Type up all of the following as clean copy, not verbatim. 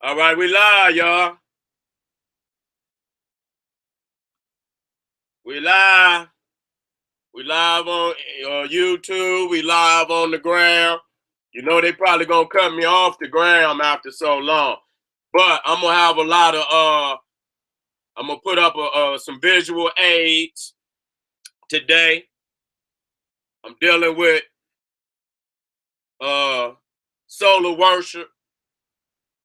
All right, we live, y'all. We live. We live on YouTube. We live on the ground. You know they probably gonna cut me off the ground after so long, but I'm gonna have a lot of I'm gonna put up some visual aids today. I'm dealing with uh solar worship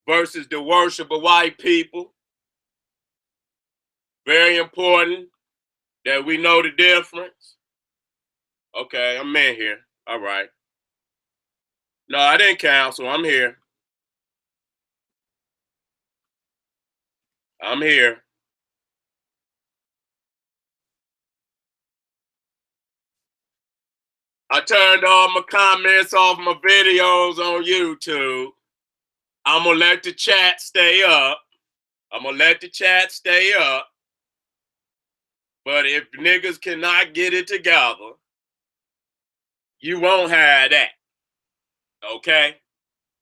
versus the worship of white people. Very important that we know the difference. Okay, I'm in here. All right. No, I didn't cancel. I'm here. I'm here. I turned all my comments off my videos on YouTube. I'm gonna let the chat stay up. I'm gonna let the chat stay up. But if niggas cannot get it together, you won't have that. Okay?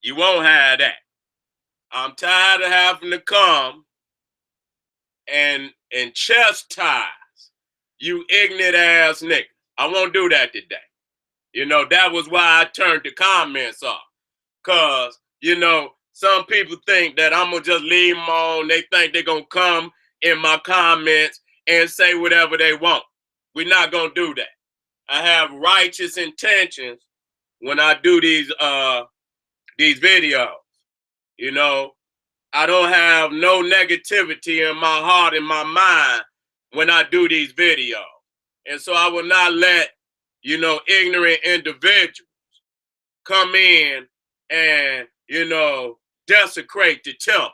You won't have that. I'm tired of having to come and chastise you ignorant ass niggas. I won't do that today. You know, that was why I turned the comments off. Cause, you know, some people think that I'm gonna just leave them on. They think they're gonna come in my comments and say whatever they want. We're not gonna do that. I have righteous intentions when I do these videos. You know, I don't have no negativity in my heart, in my mind when I do these videos. And so I will not let, you know, ignorant individuals come in and, you know, desecrate the temple.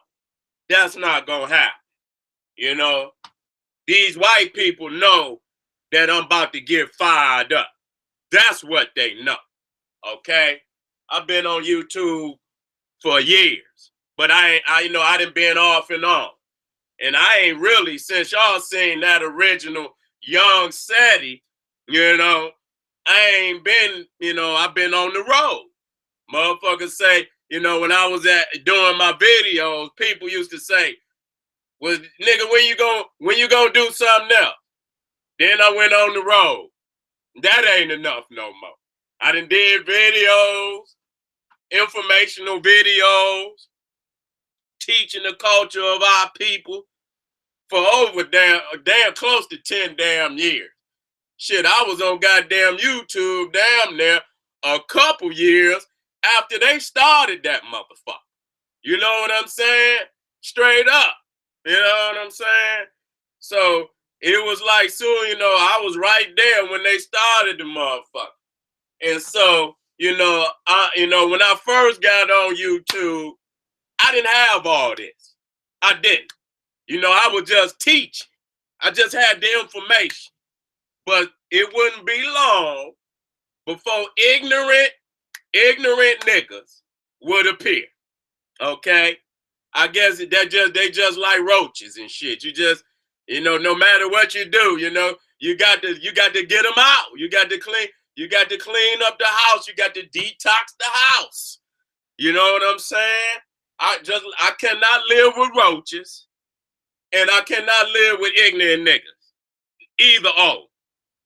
That's not gonna happen. You know, these white people know that I'm about to get fired up. That's what they know. Okay, I've been on YouTube for years, but I done been off and on, and I ain't really, since y'all seen that original young Seti, you know, I ain't been, you know, I've been on the road. Motherfuckers say, you know, when I was doing my videos, people used to say, "Well, nigga, when you gonna do something else?" Then I went on the road. That ain't enough no more. I done did videos, informational videos, teaching the culture of our people for over damn close to 10 damn years. Shit, I was on goddamn YouTube damn near a couple years after they started that motherfucker. You know what I'm saying? Straight up. You know what I'm saying? So it was like soon, you know, I was right there when they started the motherfucker. And so, you know, when I first got on YouTube, I didn't have all this. I didn't. You know, I was just teaching. I just had the information. But it wouldn't be long before ignorant niggas would appear. Okay? I guess they just like roaches and shit. You just, you know, no matter what you do, you know, you got to get them out. You got to clean up the house. You got to detox the house. You know what I'm saying? I cannot live with roaches, and I cannot live with ignorant niggas. Either or.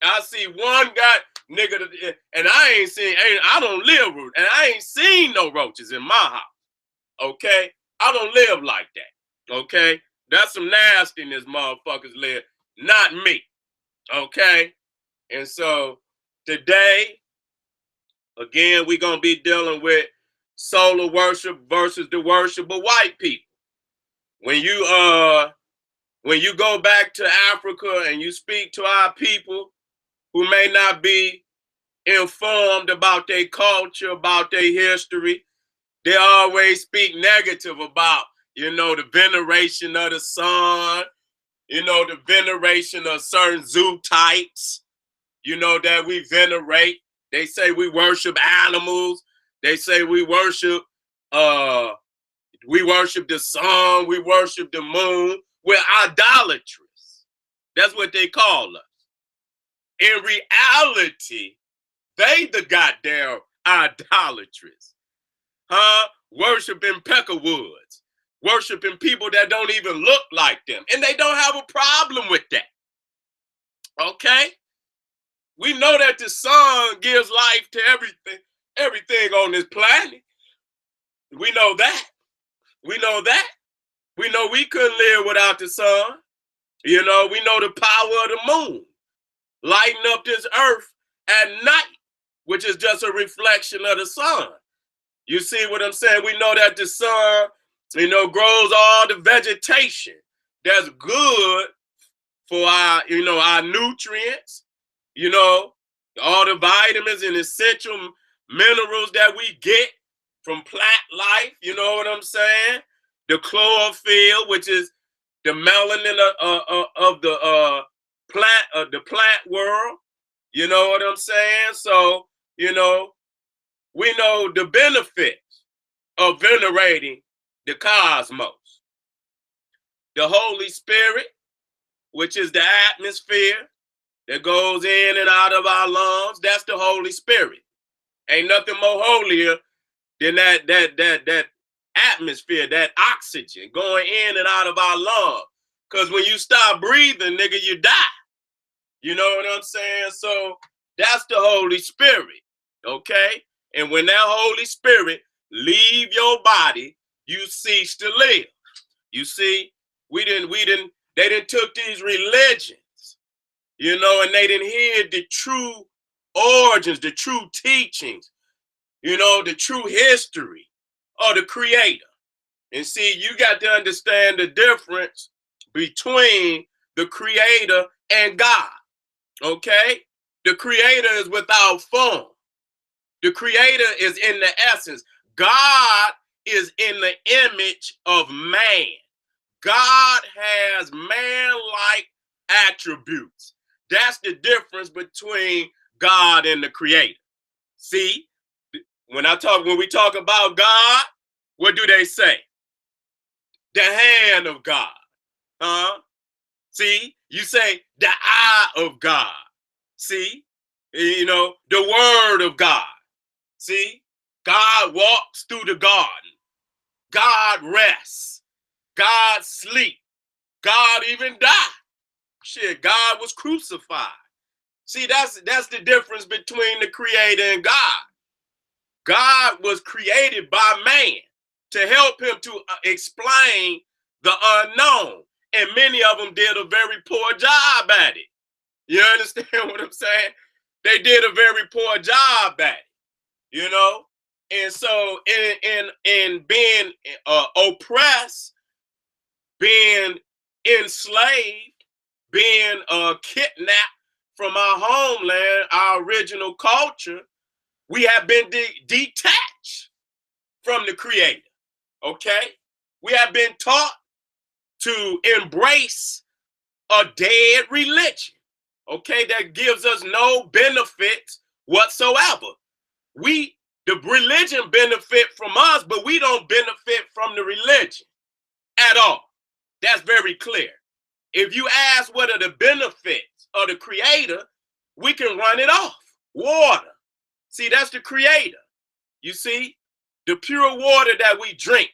I see one guy nigga, and I don't live with, and I ain't seen no roaches in my house. Okay, I don't live like that. Okay, that's some nastiness, motherfuckers live, not me. Okay, and so today, again, we're gonna be dealing with solar worship versus the worship of white people. When you go back to Africa and you speak to our people who may not be informed about their culture, about their history, they always speak negative about, you know, the veneration of the sun, you know, the veneration of certain zoo types, you know, that we venerate. They say we worship animals. They say we worship the sun, we worship the moon. We're idolatrous. That's what they call us. In reality, they the goddamn idolatrous. Huh? Worshiping peckerwoods. worshiping people that don't even look like them. And they don't have a problem with that. Okay? We know that the sun gives life to everything on this planet. We know that. We know that. We know we couldn't live without the sun. You know, we know the power of the moon lighting up this earth at night, which is just a reflection of the sun. You see what I'm saying? We know that the sun, you know, grows all the vegetation that's good for our, you know, our nutrients, you know, all the vitamins and essential minerals that we get from plant life, you know what I'm saying? The chlorophyll, which is the melanin of the plant world, you know what I'm saying? So, you know, we know the benefits of venerating the cosmos. The Holy Spirit, which is the atmosphere that goes in and out of our lungs, that's the Holy Spirit. Ain't nothing more holier than that atmosphere, that oxygen going in and out of our lungs. Because when you stop breathing, nigga, you die. You know what I'm saying? So that's the Holy Spirit, okay? And when that Holy Spirit leave your body, you cease to live. You see, they didn't took these religions, you know, and they didn't hear the true origins, the true teachings, you know, the true history of the Creator. And see, you got to understand the difference between the Creator and God, okay? The Creator is without form. The Creator is in the essence. God is in the image of man. God has man-like attributes. That's the difference between God and the Creator. See, when we talk about God, what do they say? The hand of God. Huh? See, you say the eye of God. See, you know, the word of God. See, God walks through the garden. God rests. God sleep. God even died. Shit, God was crucified. See, that's the difference between the Creator and God. God was created by man to help him to explain the unknown. And many of them did a very poor job at it. You understand what I'm saying? They did a very poor job at it, you know? And so in being oppressed, being enslaved, being kidnapped from our homeland, our original culture, we have been detached from the Creator, okay? We have been taught to embrace a dead religion, okay, that gives us no benefits whatsoever. The religion benefit from us, but we don't benefit from the religion at all. That's very clear. If you ask what are the benefits of the Creator, we can run it off. Water. See, that's the Creator. You see, the pure water that we drink,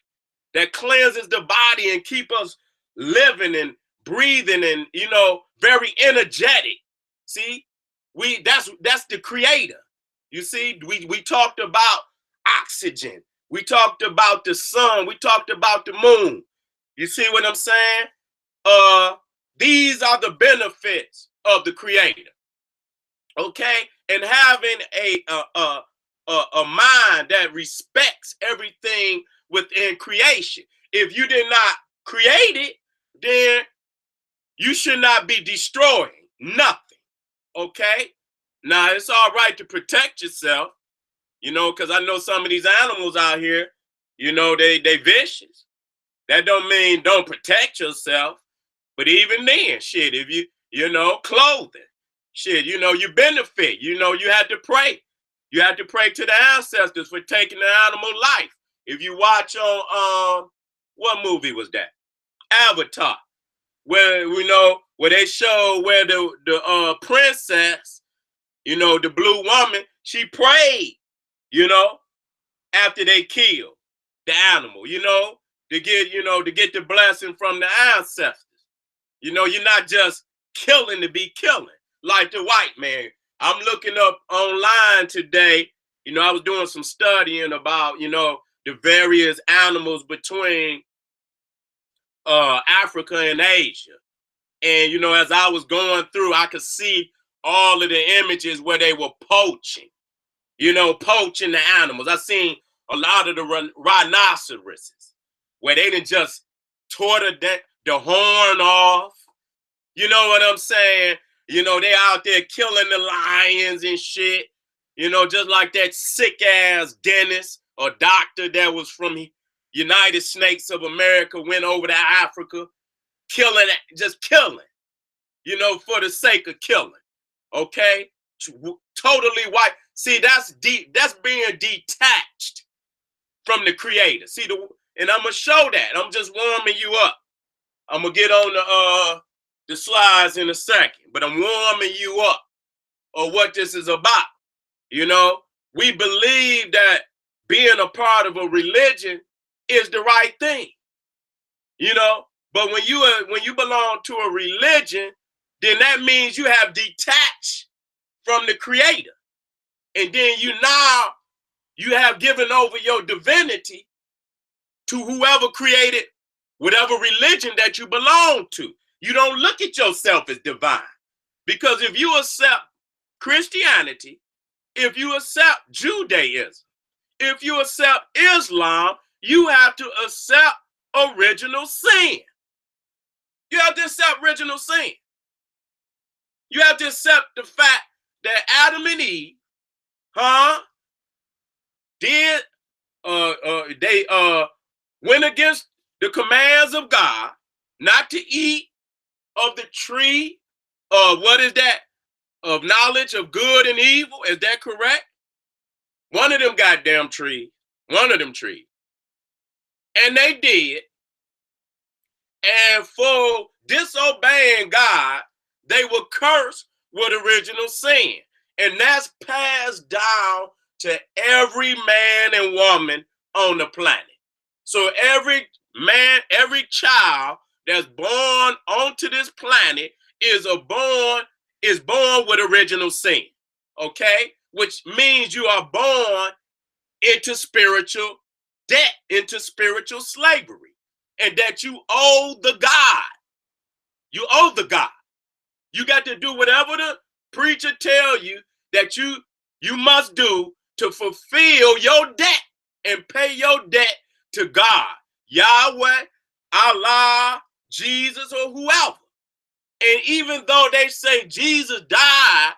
that cleanses the body and keep us living and breathing and, you know, very energetic. See, that's the Creator. You see, we talked about oxygen. We talked about the sun. We talked about the moon. You see what I'm saying? These are the benefits of the Creator. Okay, and having a mind that respects everything within creation. If you did not create it, then you should not be destroying nothing. Okay, now it's all right to protect yourself, you know, because I know some of these animals out here, you know, they vicious. That don't mean don't protect yourself, but even then, shit, if you know, clothing, shit, you know, you benefit, you know, you had to pray. You had to pray to the ancestors for taking the animal life. If you watch on, what movie was that? Avatar, where, you know, where they show where the princess, you know, the blue woman, she prayed, you know, after they killed the animal, you know, to get, to get the blessing from the ancestors. You're not just killing to be killing like the white man. I'm looking up online today. I was doing some studying about, the various animals between Africa and Asia. And, as I was going through, I could see all of the images where they were poaching, poaching the animals. I seen a lot of the rhinoceroses where they didn't just tore the horn off. You know what I'm saying? They out there killing the lions and shit. Just like that sick ass dentist or doctor that was from United States of America went over to Africa, just killing, for the sake of killing. Okay? Totally white. See, that's being detached from the creator. See, and I'm gonna show that. I'm just warming you up. I'm gonna get on the slides in a second, but I'm warming you up of what this is about. We believe that being a part of a religion is the right thing. But when you belong to a religion, then that means you have detached from the creator. And then you have given over your divinity to whoever created whatever religion that you belong to. You don't look at yourself as divine. Because if you accept Christianity, if you accept Judaism, if you accept Islam, you have to accept original sin. You have to accept original sin. You have to accept the fact that Adam and Eve, they went against the commands of God not to eat of the tree of what is that? Of knowledge of good and evil. Is that correct? One of them goddamn trees. One of them trees. And they did. And for disobeying God, they were cursed with original sin. And that's passed down to every man and woman on the planet. So every man, every child that's born onto this planet is born with original sin. Okay? Which means you are born into spiritual debt, into spiritual slavery, and that you owe the God. You owe the God. You got to do whatever the preacher tell you that you must do to fulfill your debt and pay your debt to God, Yahweh, Allah, Jesus, or whoever. And even though they say Jesus died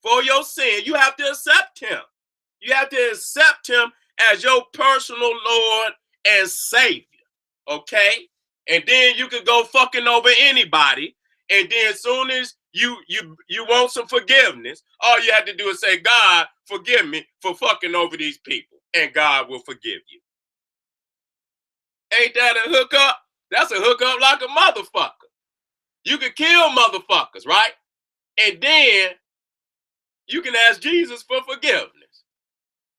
for your sin, you have to accept him. You have to accept him as your personal Lord and Savior. Okay? And then you can go fucking over anybody. And then as soon as you want some forgiveness, all you have to do is say, God, forgive me for fucking over these people. And God will forgive you. Ain't that a hookup? That's a hookup like a motherfucker. You can kill motherfuckers, right? And then you can ask Jesus for forgiveness.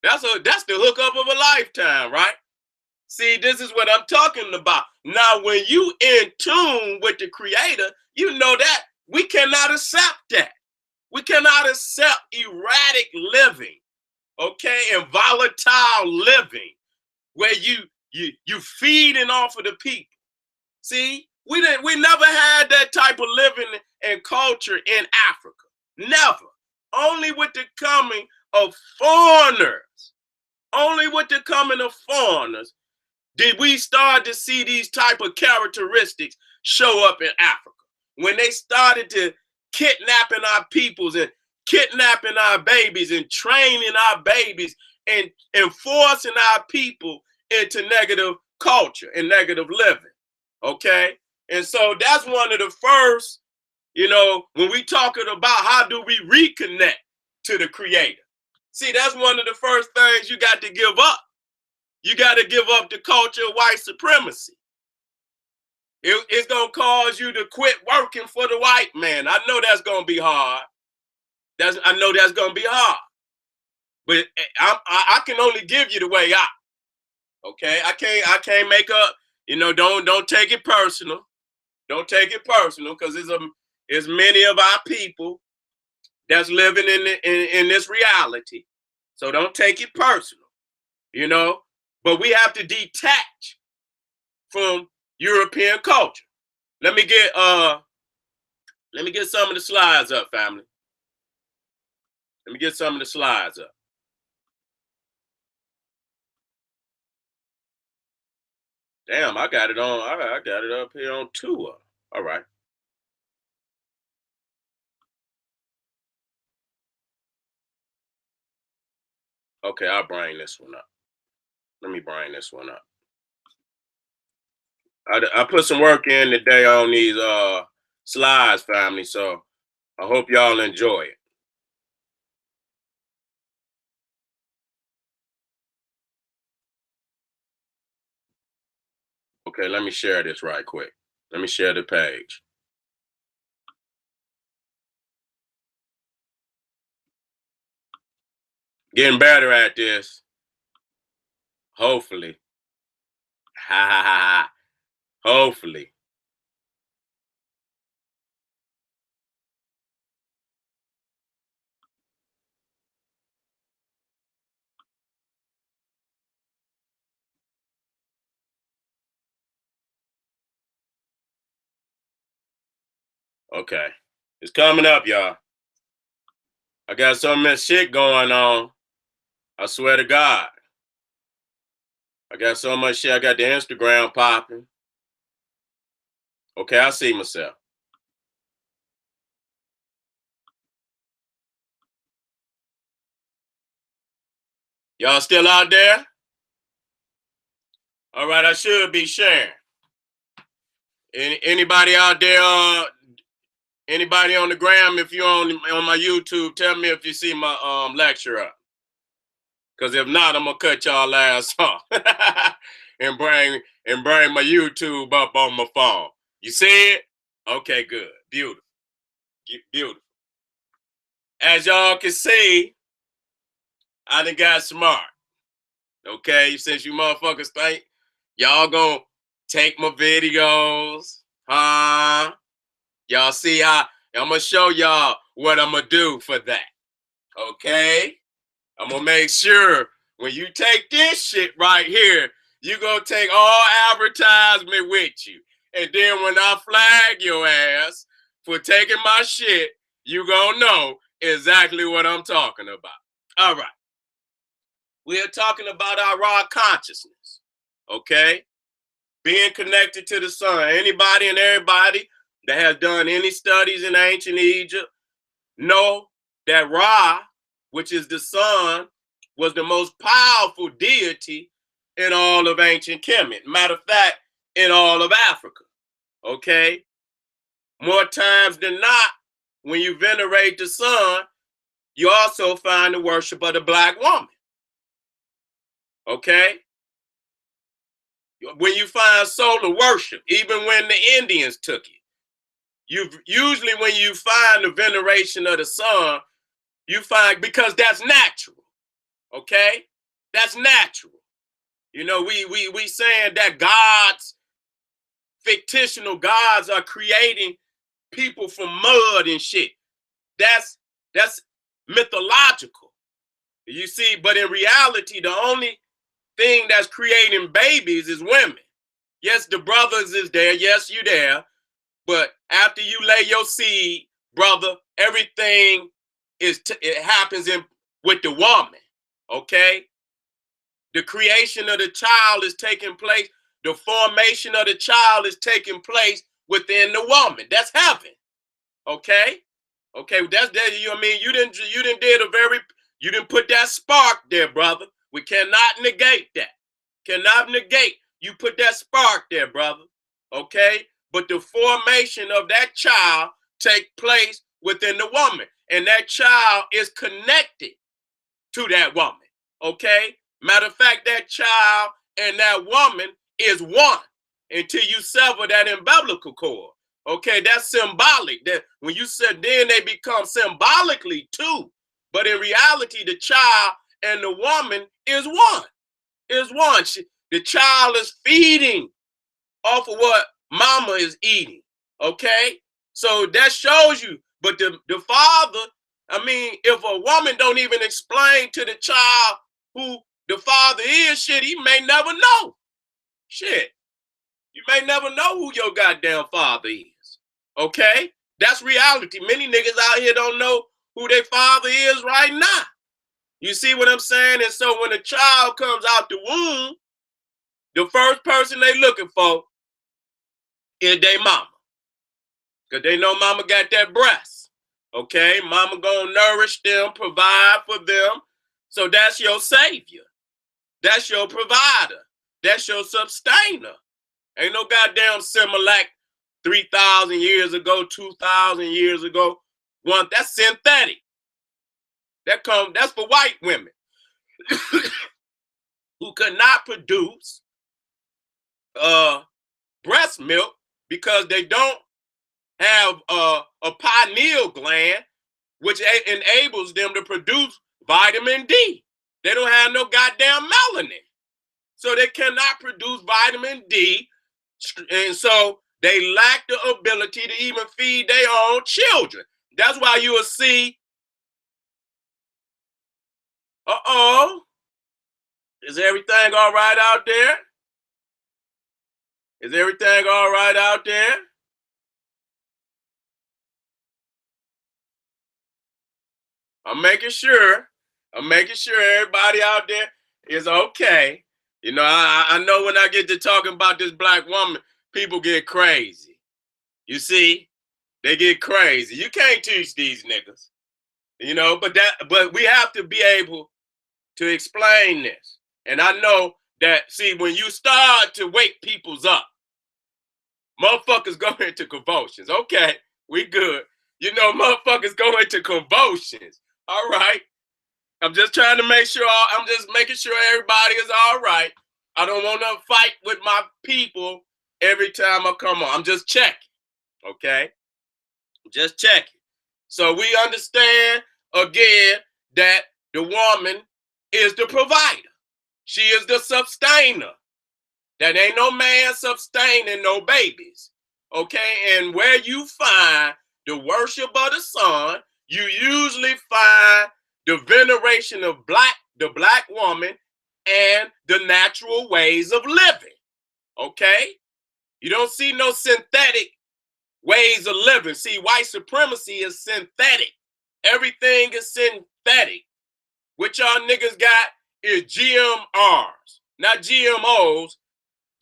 That's the hookup of a lifetime, right? See, this is what I'm talking about. Now, when you in tune with the creator, you know that we cannot accept that. We cannot accept erratic living, okay, and volatile living, where you feeding off of the people. See, we never had that type of living and culture in Africa. Never. Only with the coming of foreigners. Only with the coming of foreigners did we start to see these type of characteristics show up in Africa. When they started to kidnapping our peoples and kidnapping our babies and training our babies and forcing our people into negative culture and negative living. Okay? And so that's one of the first, when we talking about how do we reconnect to the creator. See, that's one of the first things you got to give up. You got to give up the culture of white supremacy. It's going to cause you to quit working for the white man. I know that's going to be hard. I know that's going to be hard. But I can only give you the way out. Okay? I can't make up, don't take it personal. Don't take it personal, because it's many of our people that's living in this reality. So don't take it personal, But we have to detach from European culture. Let me get some of the slides up, family. Let me get some of the slides up. Damn, I got it on. I got it up here on tour. All right. Okay, I'll bring this one up. Let me bring this one up. I put some work in today on these slides, family. So I hope y'all enjoy it. Okay, let me share this right quick. Let me share the page. Getting better at this. Hopefully. Ha ha ha. Hopefully. Okay. It's coming up, y'all. I got so much shit going on. I swear to God. I got so much shit. I got the Instagram popping. Okay, I see myself. Y'all still out there? All right, I should be sharing. Anybody out there? Anybody on the gram? If you're on my YouTube, tell me if you see my lecture up. Because if not, I'm gonna cut y'all ass off and bring my YouTube up on my phone. You see it? Okay, good, beautiful, beautiful. As y'all can see, I done got smart. Okay, since you motherfuckers think y'all gonna take my videos, huh? Y'all see how I'm gonna show y'all what I'm gonna do for that. Okay? I'm gonna make sure when you take this shit right here, you gonna take all advertisement with you. And then when I flag your ass for taking my shit, you gonna know exactly what I'm talking about. All right. We're talking about our raw consciousness. Okay? Being connected to the sun. Anybody and everybody that has done any studies in ancient Egypt know that Ra, which is the sun, was the most powerful deity in all of ancient Kemet. Matter of fact, in all of Africa. Okay? More times than not, when you venerate the sun, you also find the worship of the black woman. Okay? When you find solar worship, even when the Indians took it, usually when you find the veneration of the sun, you find, because that's natural. Okay, that's natural. We saying that gods, fictional gods, are creating people from mud and shit. That's mythological. You see, but in reality, the only thing that's creating babies is women. Yes, the brothers is there. Yes, you there. But after you lay your seed, brother, everything it happens with the woman. Okay? The creation of the child is taking place. The formation of the child is taking place within the woman. That's heaven. Okay? Okay, that's that. You didn't put that spark there, brother. We cannot negate that. Cannot negate. You put that spark there, brother. Okay? But the formation of that child take place within the woman. And that child is connected to that woman. Okay? Matter of fact, that child and that woman is one until you sever that umbilical cord. Okay, that's symbolic. That when you said then they become symbolically two. But in reality, the child and the woman is one. The child is feeding off of what mama is eating. Okay? So that shows you. But the father, I mean, if a woman don't even explain to the child who the father is, shit, he may never know. Shit. You may never know who your goddamn father is. Okay? That's reality. Many niggas out here don't know who their father is right now. You see what I'm saying? And so when a child comes out the womb, the first person they looking for is their mama. Because they know mama got that breast. Okay? Mama gonna nourish them, provide for them. So that's your savior. That's your provider. That's your sustainer. Ain't no goddamn Similac 3,000 years ago, 2,000 years ago. That's synthetic. That's for white women who could not produce breast milk because they don't have a pineal gland, which enables them to produce vitamin D. They don't have no goddamn melanin. So they cannot produce vitamin D. And so they lack the ability to even feed their own children. That's why you will see, is everything all right out there? Is everything all right out there? I'm making sure everybody out there is okay. You know, I know when I get to talking about this black woman, people get crazy. You see, they get crazy. You can't teach these niggas, you know, but we have to be able to explain this. And I know that, see, when you start to wake people's up, motherfuckers go into convulsions. Okay, we good. You know, motherfuckers go into convulsions. All right. I'm just trying to make sure, I'm just making sure everybody is all right. I don't want to fight with my people every time I come on. I'm just checking. Okay. Just checking. So we understand again that the woman is the provider. She is the sustainer. That ain't no man sustaining no babies. Okay. And where you find the worship of the sun, you usually find the veneration of the black woman and the natural ways of living. Okay. You don't see no synthetic ways of living. See, white supremacy is synthetic. Everything is synthetic. What y'all niggas got is GMRs, not GMOs,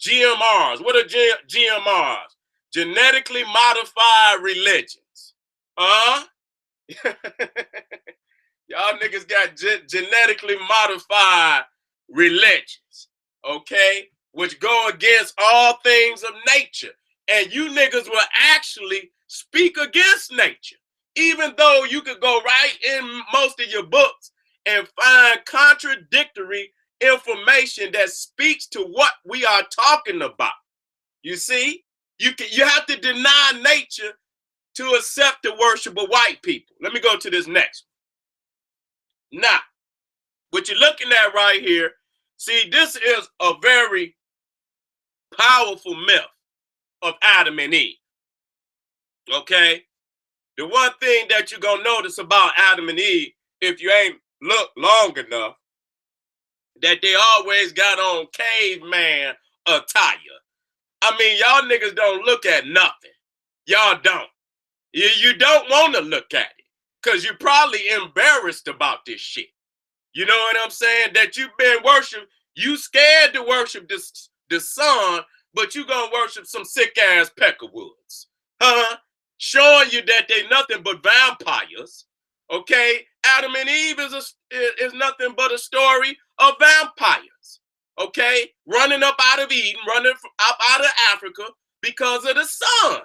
GMRs. What are GMRs? Genetically modified religions. Huh? Y'all niggas got genetically modified religions, okay? Which go against all things of nature. And you niggas will actually speak against nature. Even though you could go right in most of your books and find contradictory information that speaks to what we are talking about. You see, you have to deny nature to accept the worship of white people. Let me go to this next one. Now, what you're looking at right here, see, this is a very powerful myth of Adam and Eve. Okay? The one thing that you're going to notice about Adam and Eve, if you ain't looked long enough, that they always got on caveman attire. I mean, y'all niggas don't look at nothing. Y'all don't. You don't want to look at it because you're probably embarrassed about this shit. You know what I'm saying? That you've been worshiping, you scared to worship the sun, but you gonna worship some sick ass peckerwoods. Huh? Showing you that they nothing but vampires. Okay? Adam and Eve is nothing but a story of vampires. Okay? Running up out of Eden, running up out of Africa because of the sun.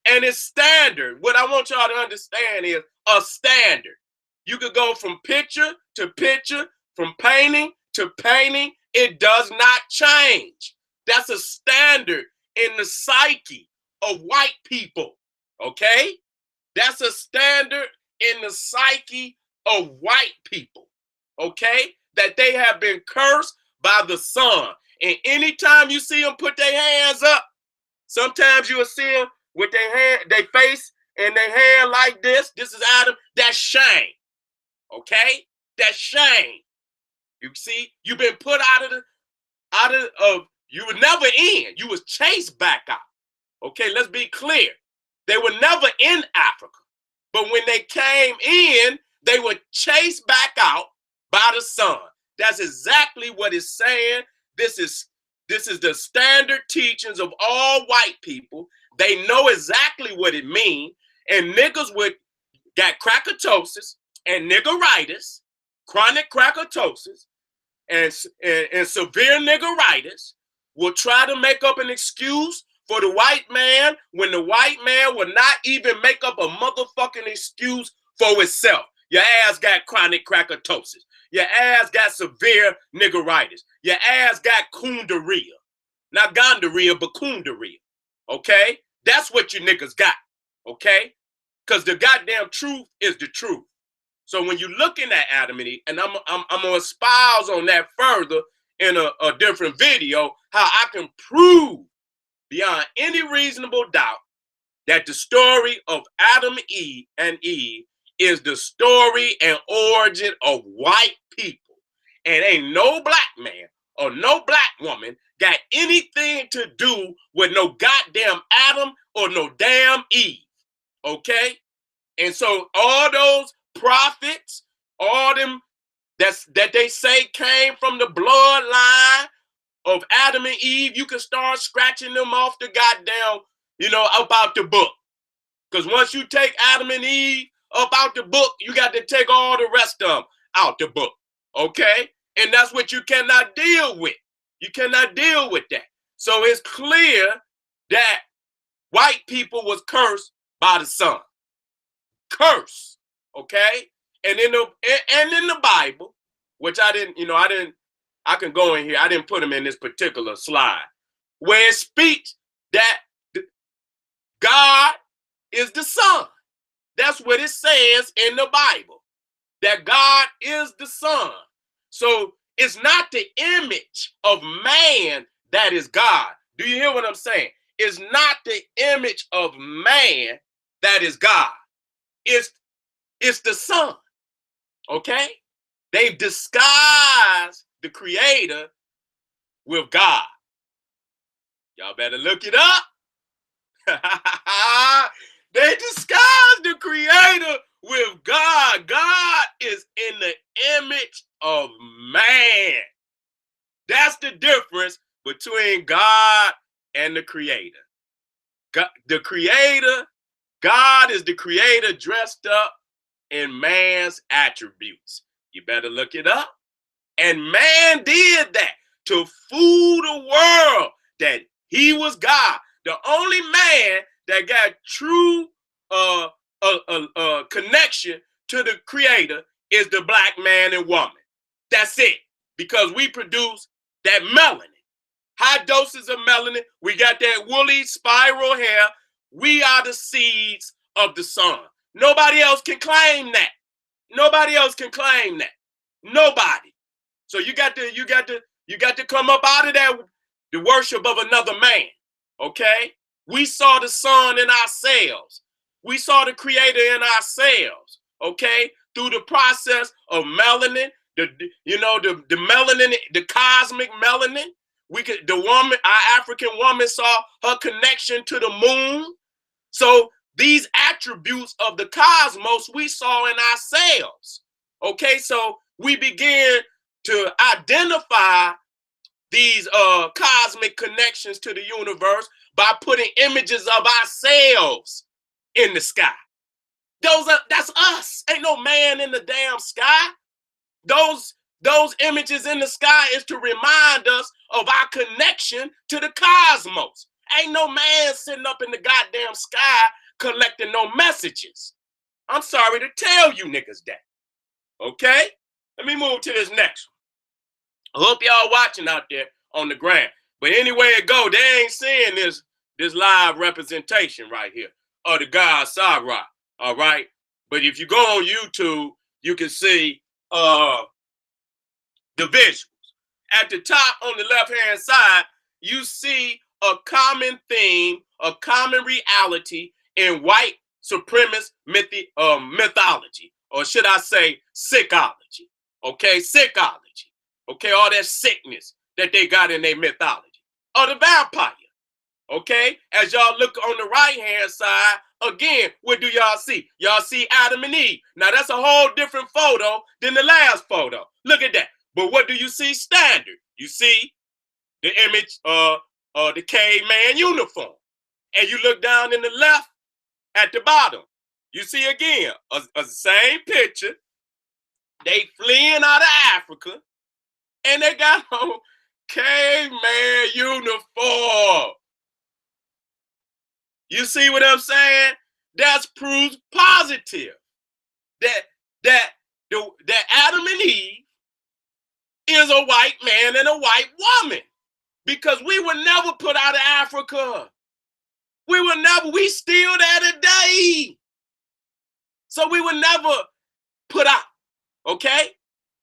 And it's standard. What I want y'all to understand is a standard. You could go from picture to picture, from painting to painting. It does not change. That's a standard in the psyche of white people. Okay? That's a standard in the psyche of white people. Okay? That they have been cursed by the sun. And anytime you see them put their hands up, Sometimes you will see them with their hand, their face and their hand like this. This is Adam. That's shame. Okay? That's shame. You see, you've been put you were never in. You was chased back out. Okay, let's be clear. They were never in Africa. But when they came in, they were chased back out by the sun. That's exactly what it's saying. This is the standard teachings of all white people. They know exactly what it means. And niggas got crackatosis and niggeritis, chronic crackatosis, and severe niggeritis will try to make up an excuse for the white man when the white man will not even make up a motherfucking excuse for itself. Your ass got chronic crackatosis. Your ass got severe niggeritis. Your ass got coondaria. Not gondorrhea, but coondaria. Okay? That's what you niggas got. Okay? Because the goddamn truth is the truth. So when you're looking at Adam and Eve, and I'm going to espouse on that further in a different video, how I can prove beyond any reasonable doubt that the story of Adam and Eve is the story and origin of white people. And ain't no black man or no black woman got anything to do with no goddamn Adam or no damn Eve. Okay? And so all those prophets, all them that they say came from the bloodline of Adam and Eve, you can start scratching them off the goddamn, about the book. Because once you take Adam and Eve up out the book, you got to take all the rest of them out the book. Okay? And that's what you cannot deal with. You cannot deal with that. So it's clear that white people was cursed by the sun. Curse. Okay? And in the Bible, which I can go in here. I didn't put them in this particular slide, where it speaks that God is the sun. That's what it says in the Bible, that God is the sun. So it's not the image of man that is God. Do you hear what I'm saying? It's not the image of man that is God. It's the sun. Okay? They've disguised the creator with God. Y'all better look it up. They disguised the creator with God. God is in the image of man. That's the difference between God and the creator. God is the creator dressed up in man's attributes. You better look it up. And man did that to fool the world that he was God. The only man that got true connection to the creator is the black man and woman. That's it. Because we produce that melanin. High doses of melanin. We got that woolly spiral hair. We are the seeds of the sun. Nobody else can claim that. Nobody else can claim that. Nobody. So you got to come up out of that, the worship of another man. Okay? We saw the sun in ourselves. We saw the creator in ourselves. Okay? Through the process of melanin, the melanin, the cosmic melanin. Our African woman saw her connection to the moon. So these attributes of the cosmos we saw in ourselves. Okay, so we begin to identify these cosmic connections to the universe by putting images of ourselves in the sky. That's us. Ain't no man in the damn sky. Those images in the sky is to remind us of our connection to the cosmos. Ain't no man sitting up in the goddamn sky collecting no messages. I'm sorry to tell you niggas that. Okay? Let me move to this next one. I hope y'all watching out there on the ground. But anyway it go, they ain't seeing this live representation right here of the god Sarah. All right? But if you go on YouTube, you can see the visuals. At the top on the left-hand side, you see a common theme, a common reality in white supremacist mythology, or should I say sickology? Okay, sickology. Okay, all that sickness that they got in their mythology. Or the vampire. Okay, as y'all look on the right hand side, again, what do y'all see? Y'all see Adam and Eve. Now that's a whole different photo than the last photo. Look at that. But what do you see standard? You see the image of the caveman uniform. And you look down in the left at the bottom. You see again a same picture. They fleeing out of Africa and they got on caveman uniform. You see what I'm saying? That's proof positive that Adam and Eve is a white man and a white woman, because we were never put out of Africa. We still there today. So we were never put out. Okay?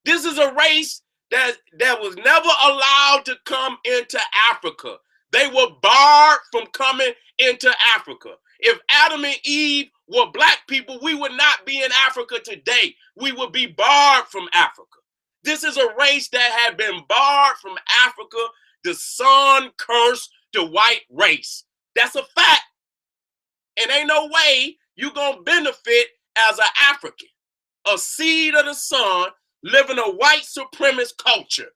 This is a race that was never allowed to come into Africa. They were barred from coming into Africa. If Adam and Eve were black people, we would not be in Africa today. We would be barred from Africa. This is a race that had been barred from Africa. The sun cursed the white race. That's a fact. And ain't no way you gonna benefit as an African, a seed of the sun, living a white supremacist culture,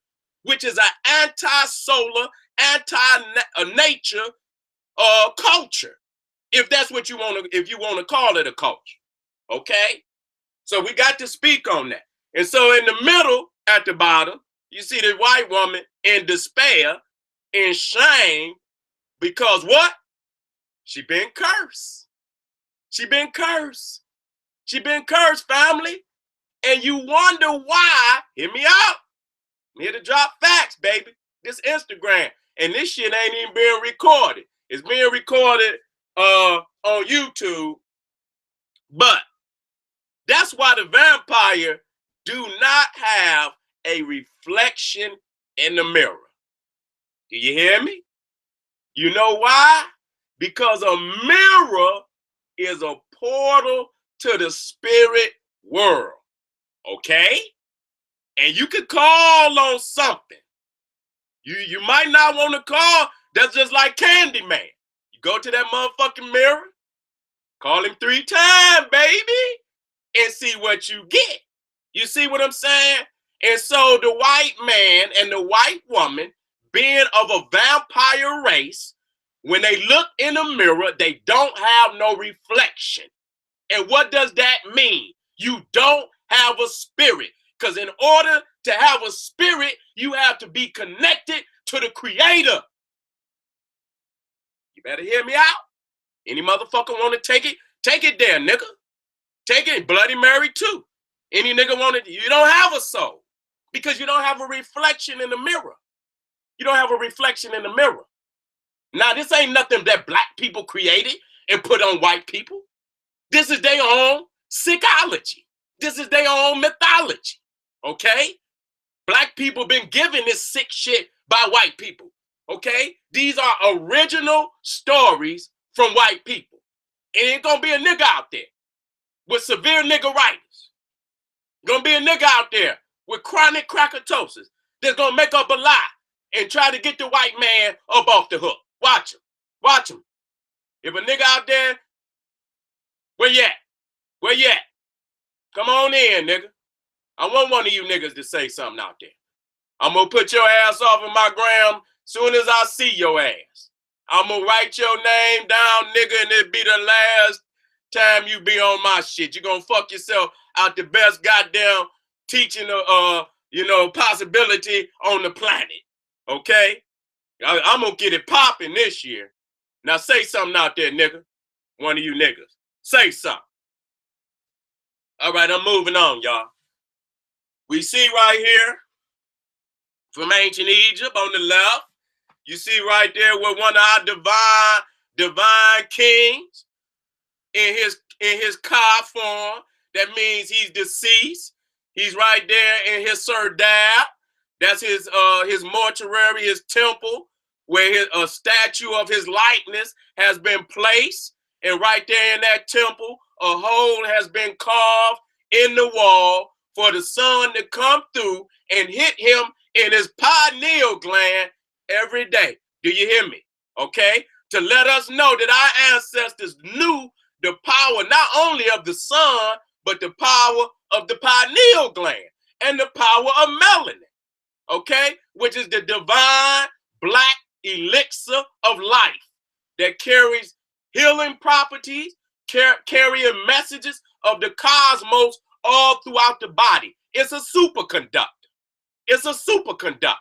which is an anti-solar, anti-nature culture, if that's what you want to, if you want to call it a culture. Okay, so we got to speak on that. And so in the middle, at the bottom, you see the white woman in despair, in shame, because what? She been cursed. She been cursed. She been cursed, family. And you wonder why. Hear me out. I'm here to drop facts, baby. This Instagram. And this shit ain't even being recorded. It's being recorded on YouTube. But that's why the vampire do not have a reflection in the mirror. Do you hear me? You know why? Because a mirror is a portal to the spirit world. Okay? And you can call on something. You might not want to call. That's just like Candyman. You go to that motherfucking mirror, call him 3 times, baby, and see what you get. You see what I'm saying? And so the white man and the white woman, being of a vampire race, when they look in a mirror, they don't have no reflection. And what does that mean? You don't have a spirit. Because in order to have a spirit, you have to be connected to the creator. You better hear me out. Any motherfucker want to take it? Take it there, nigga. Take it. Bloody Mary too. Any nigga want it? You don't have a soul. Because you don't have a reflection in the mirror. You don't have a reflection in the mirror. Now, this ain't nothing that black people created and put on white people. This is their own psychology. This is their own mythology. Okay? Black people been given this sick shit by white people. Okay? These are original stories from white people. And ain't gonna be a nigga out there with severe niggeritis. Gonna be a nigga out there with chronic crackatosis that's gonna make up a lie and try to get the white man up off the hook. Watch him. Watch him. If a nigga out there, where you at? Where you at? Come on in, nigga. I want one of you niggas to say something out there. I'm gonna put your ass off of my gram soon as I see your ass. I'm gonna write your name down, nigga, and it'll be the last time you be on my shit. You're gonna fuck yourself out the best goddamn teaching possibility on the planet. Okay? I'm gonna get it popping this year. Now say something out there, nigga. One of you niggas. Say something. All right, I'm moving on, y'all. We see right here from ancient Egypt on the left. You see right there where one of our divine kings in his car form. That means he's deceased. He's right there in his serdab. That's his mortuary, his temple where a statue of his likeness has been placed. And right there in that temple, a hole has been carved in the wall for the sun to come through and hit him in his pineal gland every day. Do you hear me? Okay? To let us know that our ancestors knew the power not only of the sun, but the power of the pineal gland and the power of melanin, okay? Which is the divine black elixir of life that carries healing properties, carrying messages of the cosmos all throughout the body. It's a superconductor. It's a superconductor,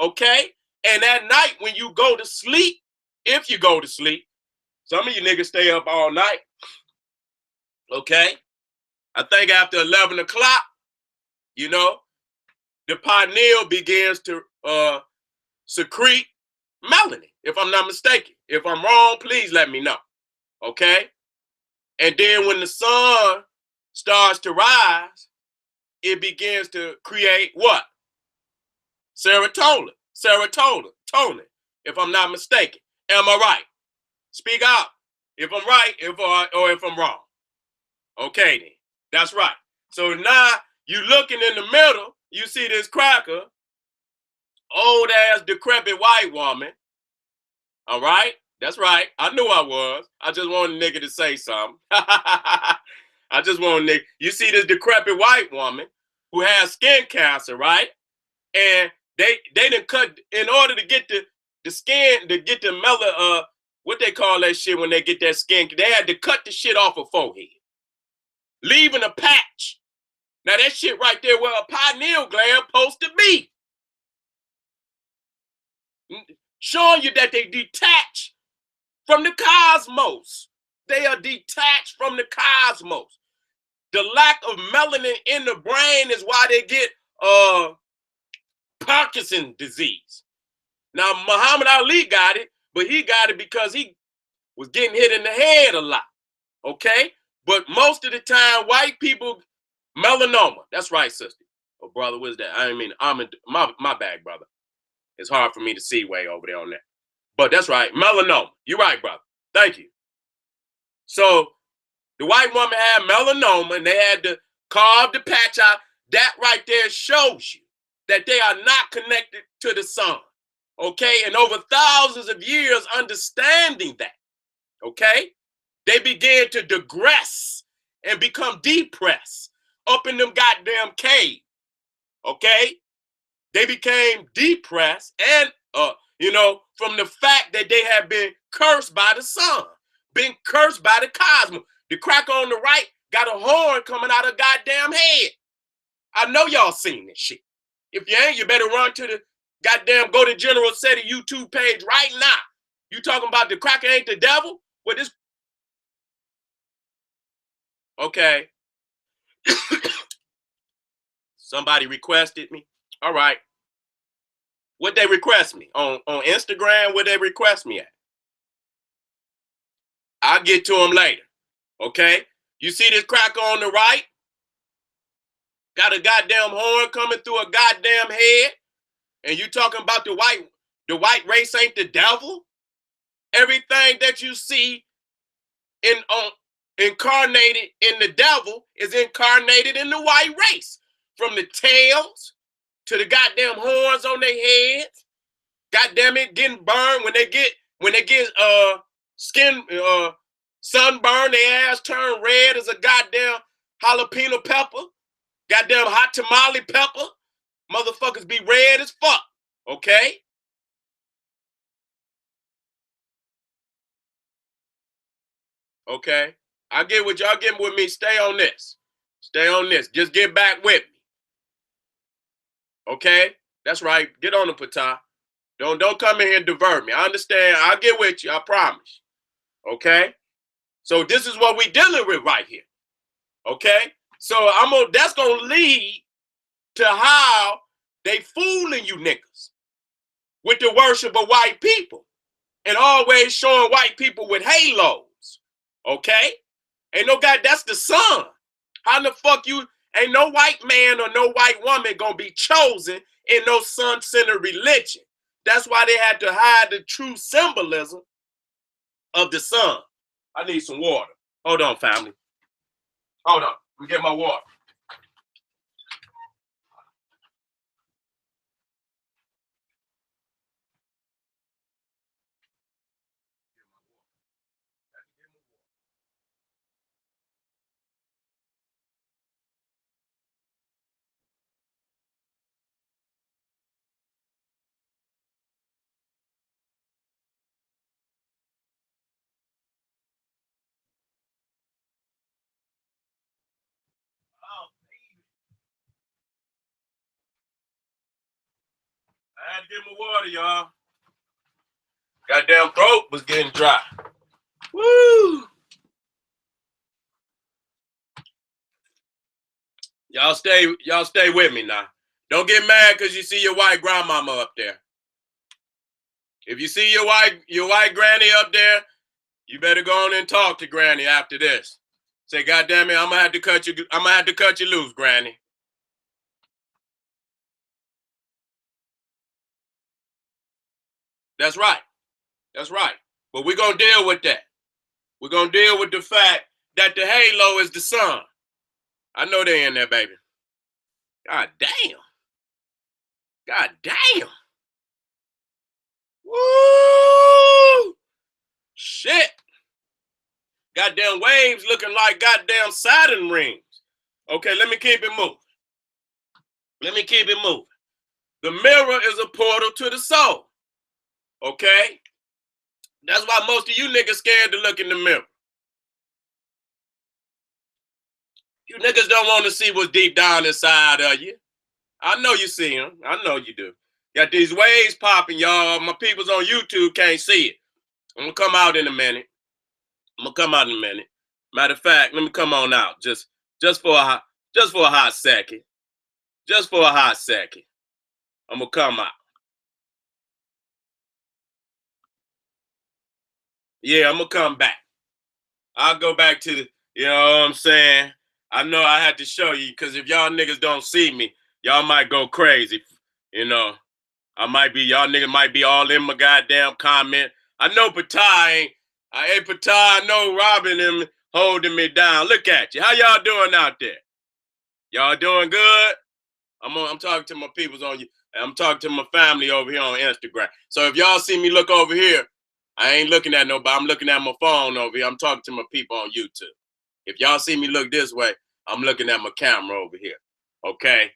okay? And at night when you go to sleep, if you go to sleep, some of you niggas stay up all night, okay? I think after 11 o'clock, you know, the pineal begins to secrete melanin, if I'm not mistaken. If I'm wrong, please let me know, okay? And then when the sun starts to rise, it begins to create what? Serotonin, if I'm not mistaken. Am I right? Speak out if I'm right, or if I'm wrong. Okay, then. That's right. So now you looking in the middle, you see this cracker, old ass decrepit white woman. All right? That's right. I knew I was. I just wanted a nigga to say something. I just wanted a nigga. You see this decrepit white woman who has skin cancer, right? And they done cut, in order to get the skin, to get the what they call that shit when they get that skin, they had to cut the shit off her forehead, leaving a patch. Now that shit right there where a pineal gland supposed to be. Showing you that they detach from the cosmos. They are detached from the cosmos. The lack of melanin in the brain is why they get Parkinson's disease. Now Muhammad Ali got it, but he got it because he was getting hit in the head a lot. Okay? But most of the time, white people, melanoma. That's right, sister. Oh, brother, what's that? I mean, my bad, brother. It's hard for me to see way over there on that. But that's right, melanoma. You're right, brother. Thank you. So the white woman had melanoma and they had to carve the patch out. That right there shows you that they are not connected to the sun. Okay? And over thousands of years understanding that, okay, they began to digress and become depressed up in them goddamn cave. Okay? They became depressed and, from the fact that they have been cursed by the sun, been cursed by the cosmos. The cracker on the right got a horn coming out of goddamn head. I know y'all seen this shit. If you ain't, you better run to the goddamn, go to General Seti YouTube page right now. You talking about the cracker ain't the devil? Well, this... Okay. Somebody requested me. All right. What they request me? On Instagram, where they request me at? I'll get to them later. Okay? You see this cracker on the right? Got a goddamn horn coming through a goddamn head. And you talking about the white race ain't the devil? Everything that you see incarnated in the devil is incarnated in the white race. From the tails to the goddamn horns on their heads. Goddamn it, getting burned when they get skin sunburn, their ass turn red as a goddamn jalapeno pepper. Goddamn hot tamale pepper. Motherfuckers be red as fuck. Okay? Okay. I get what y'all getting with me. Stay on this. Stay on this. Just get back with me. Okay? That's right. Get on the patah. Don't come in here and divert me. I understand. I'll get with you. I promise. Okay? So this is what we dealing with right here. Okay? So that's gonna lead to how they fooling you niggas with the worship of white people and always showing white people with halos. Okay? Ain't no guy, that's the sun. How the fuck ain't no white man or no white woman gonna be chosen in no sun-centered religion. That's why they had to hide the true symbolism of the sun. I need some water. Hold on, family. Hold on. Let me get my water. I had to get my water, y'all. Goddamn throat was getting dry. Woo! Y'all stay with me now. Don't get mad because you see your white grandmama up there. If you see your white granny up there, you better go on and talk to granny after this. Say, God damn it, I'm gonna have to cut you loose, granny. That's right. That's right. But we're gonna deal with that. We're gonna deal with the fact that the halo is the sun. I know they in there, baby. God damn. God damn. Woo! Shit. Goddamn waves looking like goddamn Saturn rings. Okay, let me keep it moving. Let me keep it moving. The mirror is a portal to the soul. Okay? That's why most of you niggas scared to look in the mirror. You niggas don't want to see what's deep down inside of you. I know you see them. I know you do. Got these waves popping, y'all. My peoples on YouTube can't see it. I'm gonna come out in a minute. Matter of fact, let me come on out just for a hot second. Just for a hot second. I'm gonna come out. Yeah, I'm gonna come back. I'll go back to the, you know what I'm saying? I know I had to show you because if y'all niggas don't see me, y'all might go crazy. You know, y'all niggas might be all in my goddamn comment. I know Patah, I know Robin them holding me down. Look at you. How y'all doing out there? Y'all doing good? I'm talking to my peoples on you. I'm talking to my family over here on Instagram. So if y'all see me look over here, I ain't looking at nobody. I'm looking at my phone over here. I'm talking to my people on YouTube. If y'all see me look this way, I'm looking at my camera over here. Okay?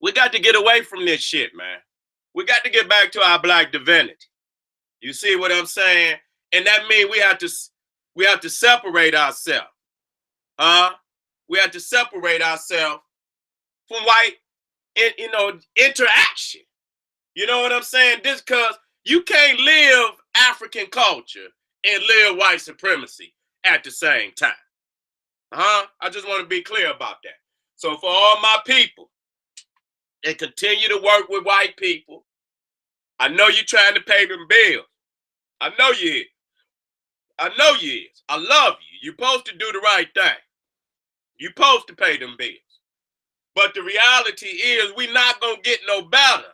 We got to get away from this shit, man. We got to get back to our black divinity. You see what I'm saying? And that means we have to separate ourselves. We have to separate ourselves from white, interaction. You know what I'm saying? This because you can't live African culture and live white supremacy at the same time. I just want to be clear about that. So for all my people that continue to work with white people, I know you're trying to pay them bills. I know you is. I know you is. I love you. You're supposed to do the right thing. You're supposed to pay them bills. But the reality is we're not going to get no better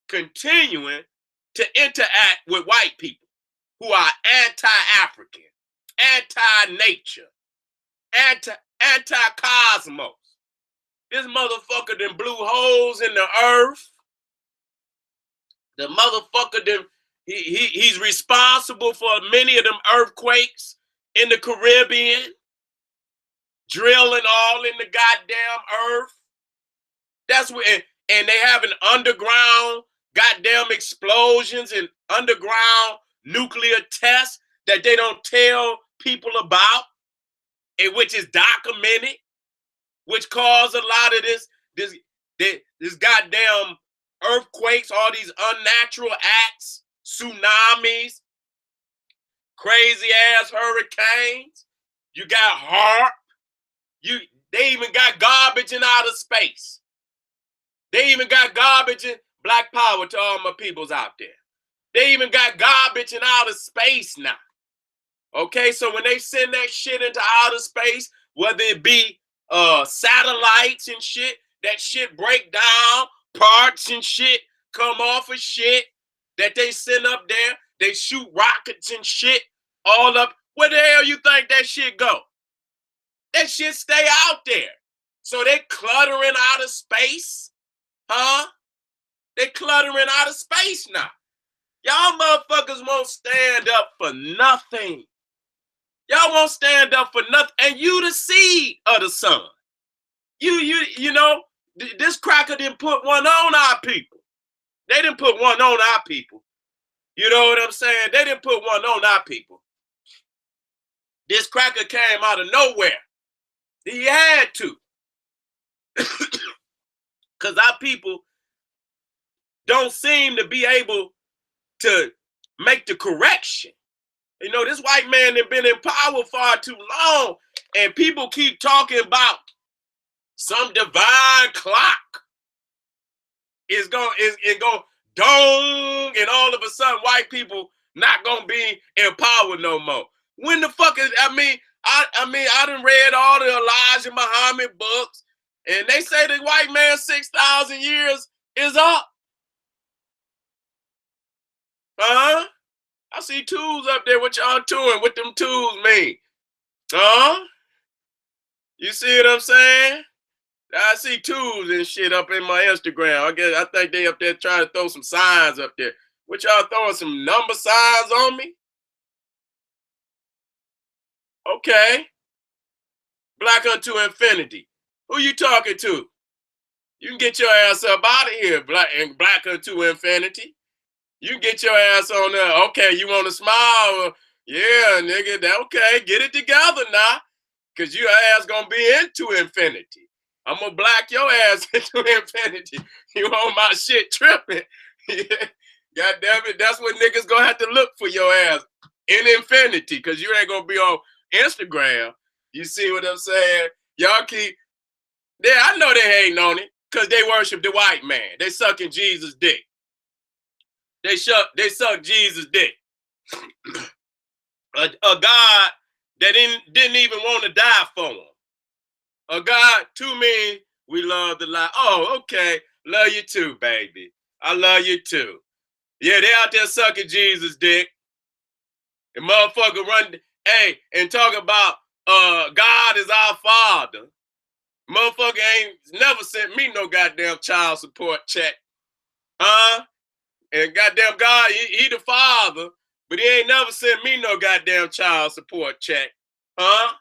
continuing to interact with white people who are anti-African, anti-nature, anti-cosmos. This motherfucker done blew holes in the earth. The motherfucker he's responsible for many of them earthquakes in the Caribbean, drilling all in the goddamn earth. That's what, and they having underground goddamn explosions and underground nuclear tests that they don't tell people about, and which is documented, which caused a lot of this goddamn earthquakes, all these unnatural acts, tsunamis, crazy ass hurricanes. You got HARP. They even got garbage in outer space. They even got garbage in Black Power to all my peoples out there. They even got garbage in outer space now. Okay, so when they send that shit into outer space, whether it be satellites and shit, that shit break down, parts and shit come off of shit that they send up there. They shoot rockets and shit all up. Where the hell you think that shit go? That shit stay out there. So they cluttering out of space, huh? They cluttering out of space now. Y'all motherfuckers won't stand up for nothing. Y'all won't stand up for nothing. And you the seed of the sun. You know, this cracker didn't put one on our people. They didn't put one on our people. You know what I'm saying? They didn't put one on our people. This cracker came out of nowhere. He had to. Because our people don't seem to be able to make the correction. You know, this white man has been in power far too long, and people keep talking about some divine clock is going dong, and all of a sudden white people not gonna be in power no more. When the fuck is, I done read all the Elijah Muhammad books, and they say the white man 6,000 years is up. Huh? I see tools up there. What y'all doing? What them tools mean? Huh? You see what I'm saying? I see tools and shit up in my Instagram. I think they up there trying to throw some signs up there. What y'all throwing some number signs on me? Okay. Black unto infinity. Who you talking to? You can get your ass up out of here, black unto infinity. You can get your ass on there. Okay, you want to smile? Yeah, nigga. Okay, get it together now. Because your ass going to be into infinity. I'm going to black your ass into infinity. You on my shit tripping. God damn it. That's what niggas going to have to look for your ass in infinity. Because you ain't going to be on Instagram. You see what I'm saying? Y'all keep... Yeah, I know they hating on it. Because they worship the white man. They sucking Jesus' dick. They suck Jesus' dick. A God that didn't even want to die for him. A God, to me, we love the lie. Oh, okay. Love you too, baby. I love you too. Yeah, they out there sucking Jesus' dick. And motherfucker run, hey, and talk about God is our father. Motherfucker ain't never sent me no goddamn child support check. Huh? And goddamn God, he the father, but he ain't never sent me no goddamn child support check. Huh?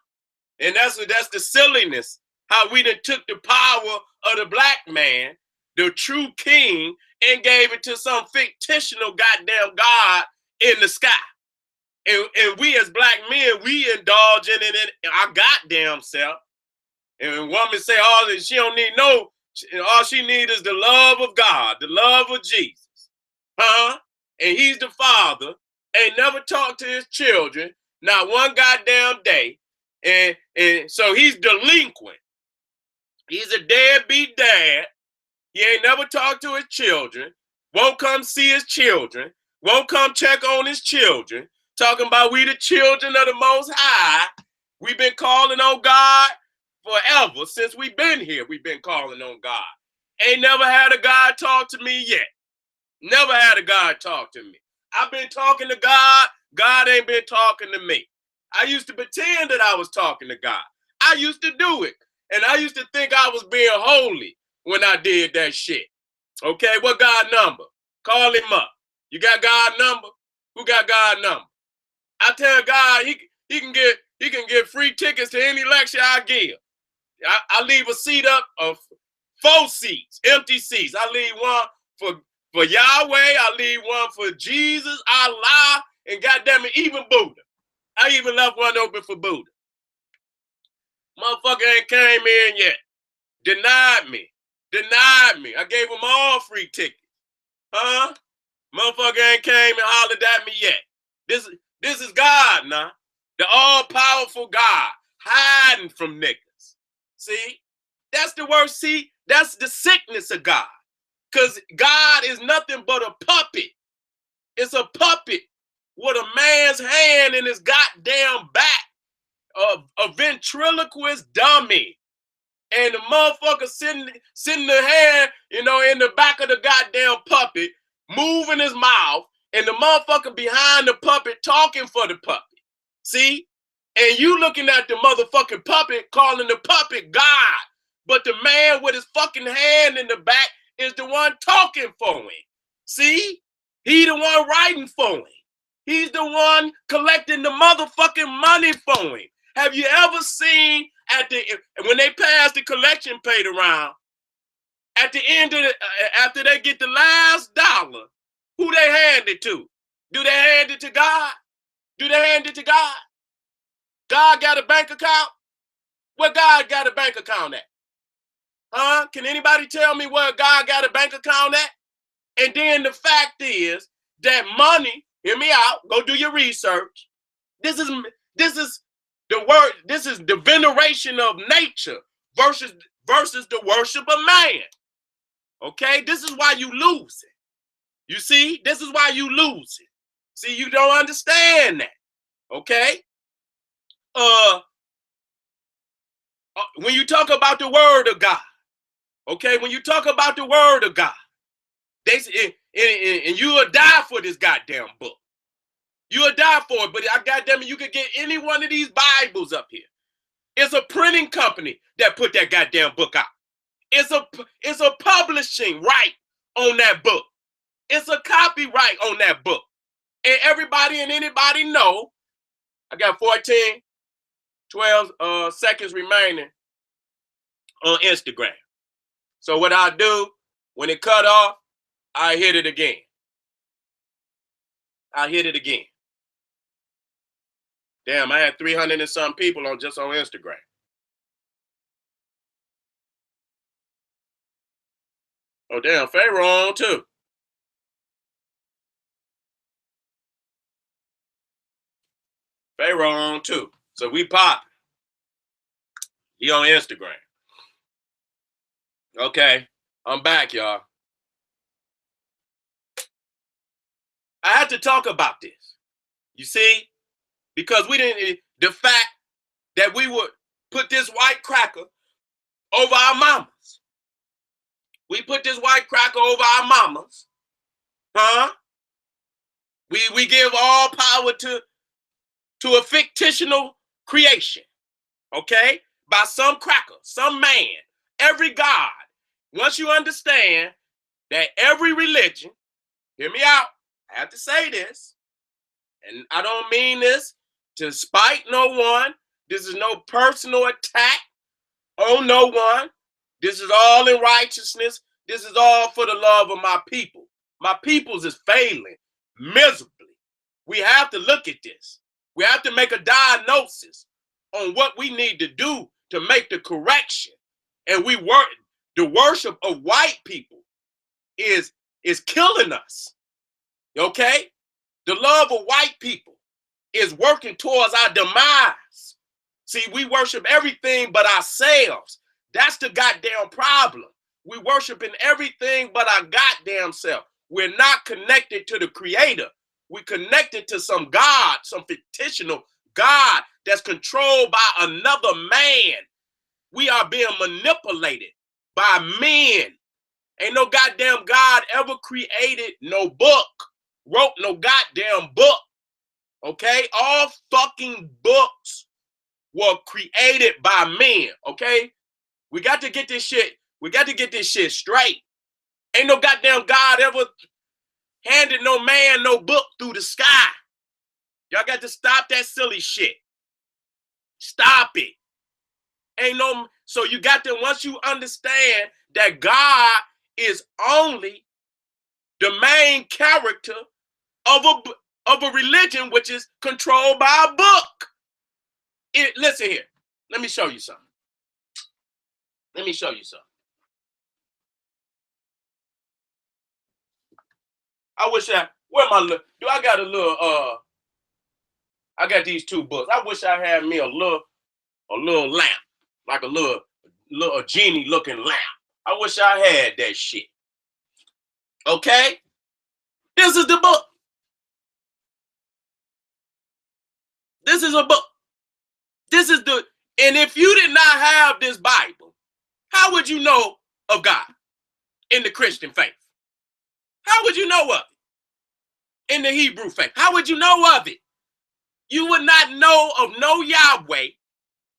And that's the silliness. How we done took the power of the black man, the true king, and gave it to some fictional goddamn God in the sky. And we as black men, we indulge in it in our goddamn self. And women say all that she don't need all she needs is the love of God, the love of Jesus. Huh? And he's the father, ain't never talked to his children, not one goddamn day. And so he's delinquent. He's a deadbeat dad. He ain't never talked to his children, won't come see his children, won't come check on his children, talking about we the children of the Most High. We've been calling on God forever. Since we've been here, we've been calling on God. Ain't never had a God talk to me yet. Never had a God talk to me. I've been talking to God. God ain't been talking to me. I used to pretend that I was talking to God. I used to do it. And I used to think I was being holy when I did that shit. Okay, what God number? Call him up. You got God number? Who got God number? I tell God he can get free tickets to any lecture I give. I leave a seat up of 4 seats, empty seats. I leave one for Yahweh, I leave one for Jesus, Allah, and goddamn it, even Buddha. I even left one open for Buddha. Motherfucker ain't came in yet. Denied me. I gave them all free tickets. Huh? Motherfucker ain't came and hollered at me yet. This is God now. The all-powerful God hiding from niggas. See? That's the worst. See? That's the sickness of God. Because God is nothing but a puppet. It's a puppet with a man's hand in his goddamn back. A ventriloquist dummy. and the motherfucker sitting the hand, you know, in the back of the goddamn puppet, moving his mouth, and the motherfucker behind the puppet talking for the puppet. See? And you looking at the motherfucking puppet, calling the puppet God. But the man with his fucking hand in the back is the one talking for him. See? He the one writing for him. He's the one collecting the motherfucking money for him. Have you ever seen when they pass the collection plate around, at the end of after they get the last dollar, who they hand it to? Do they hand it to God? Do they hand it to God? God got a bank account? Where God got a bank account at? Huh? Can anybody tell me where God got a bank account at? And then the fact is that money, hear me out, go do your research. This is the word, this is the veneration of nature versus the worship of man. Okay? This is why you lose it. You see? This is why you lose it. See, you don't understand that. Okay? When you talk about the word of God, okay, when you talk about the word of God, they and you will die for this goddamn book. You will die for it, but I goddamn it, you could get any one of these Bibles up here. It's a printing company that put that goddamn book out. It's a publishing right on that book. It's a copyright on that book. And everybody and anybody know, I got 12 seconds remaining on Instagram. So what I do, when it cut off, I hit it again. I hit it again. Damn, I had 300 and some people just on Instagram. Oh, damn, Pharaoh on too. Pharaoh on too. So we pop. He on Instagram. Okay, I'm back, y'all. I had to talk about this. You see? Because the fact that we would put this white cracker over our mamas. We put this white cracker over our mamas. Huh? We give all power to a fictional creation. Okay? By some cracker, some man, every God. Once you understand that every religion, hear me out, I have to say this, and I don't mean this to spite no one. This is no personal attack on no one. This is all in righteousness. This is all for the love of my people. My peoples is failing miserably. We have to look at this. We have to make a diagnosis on what we need to do to make the correction. And the worship of white people is killing us. Okay? The love of white people is working towards our demise. See, we worship everything but ourselves. That's the goddamn problem. We worshiping everything but our goddamn self. We're not connected to the creator. We're connected to some God, some fictional God that's controlled by another man. We are being manipulated by men. Ain't no goddamn God ever created no book, wrote no goddamn book. Okay? All fucking books were created by men. Okay? We got to get this shit straight. Ain't no goddamn God ever handed no man no book through the sky. Y'all got to stop that silly shit. Stop it. So you got to, once you understand that God is only the main character of a religion which is controlled by a book. Listen here. Let me show you something. Let me show you something. I wish I got a little I got these two books. I wish I had me a little lamp, like a little genie looking lamp. I wish I had that shit. Okay? This is the book. This is a book. And if you did not have this Bible, How would you know of God in the Christian faith? How would you know of it in the Hebrew faith? How would you know of it? You would not know of no Yahweh.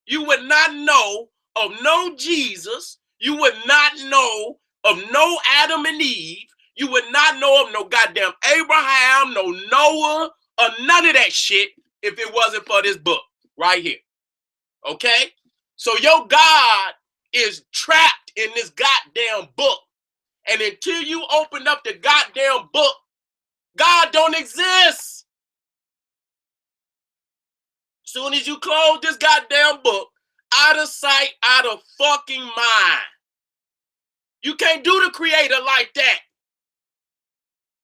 You would not know of no Jesus. You would not know of no Adam and Eve. You would not know of no goddamn Abraham, no Noah, or none of that shit if it wasn't for this book right here. Okay? So your God is trapped in this goddamn book. And until you open up the goddamn book, God don't exist. Soon as you close this goddamn book, out of sight, out of fucking mind. You can't do the creator like that.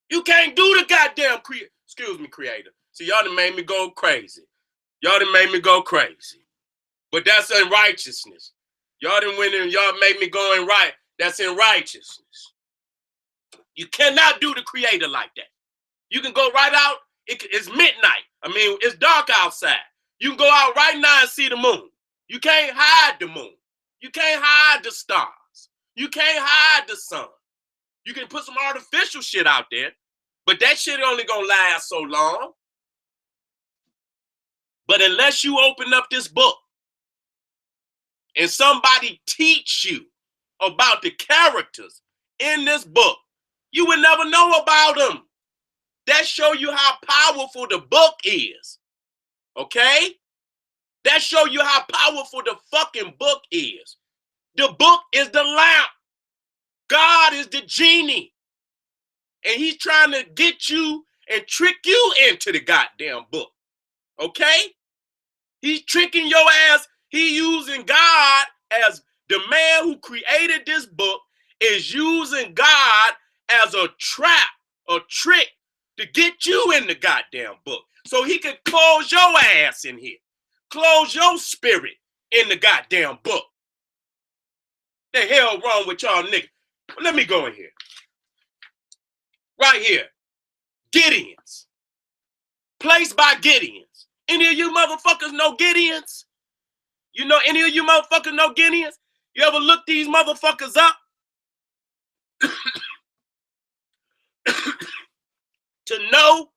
You can't do the goddamn creator. Excuse me, creator. See, y'all done made me go crazy. Y'all done made me go crazy. But that's in righteousness. Y'all done went and y'all made me go in right. That's in righteousness. You cannot do the creator like that. You can go right out. It's midnight. I mean, it's dark outside. You can go out right now and see the moon. You can't hide the moon. You can't hide the stars. You can't hide the sun. You can put some artificial shit out there, but that shit only gonna last so long. But unless you open up this book and somebody teach you about the characters in this book, you would never know about them. That show you how powerful the book is. Okay? That show you how powerful the fucking book is. The book is the lamp. God is the genie. And he's trying to get you and trick you into the goddamn book. Okay? He's tricking your ass. He using God as the man who created this book is using God as a trap, a trick to get you in the goddamn book. So he could close your ass in here. Close your spirit in the goddamn book. The hell wrong with y'all niggas? Let me go in here. Right here. Gideons. Placed by Gideons. Any of you motherfuckers know Gideons? You know any of you motherfuckers know Gideons? You ever look these motherfuckers up? To know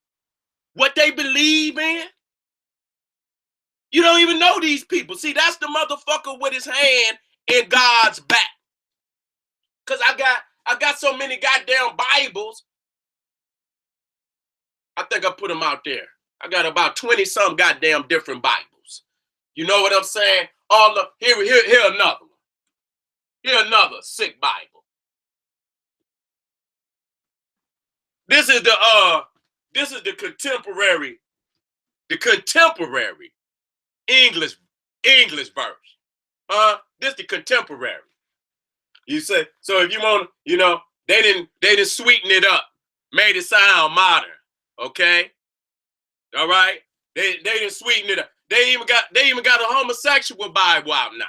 what they believe in? You don't even know these people. See, that's the motherfucker with his hand in God's back. Because I got so many goddamn Bibles. I think I put them out there. I got about 20-some goddamn different Bibles. You know what I'm saying? Here another one. Here another sick Bible. This is the contemporary English verse. This the contemporary. You say, so if you want, you know, they didn't sweeten it up, made it sound modern. Okay? All right? They didn't sweeten it up. They even got a homosexual Bible out now.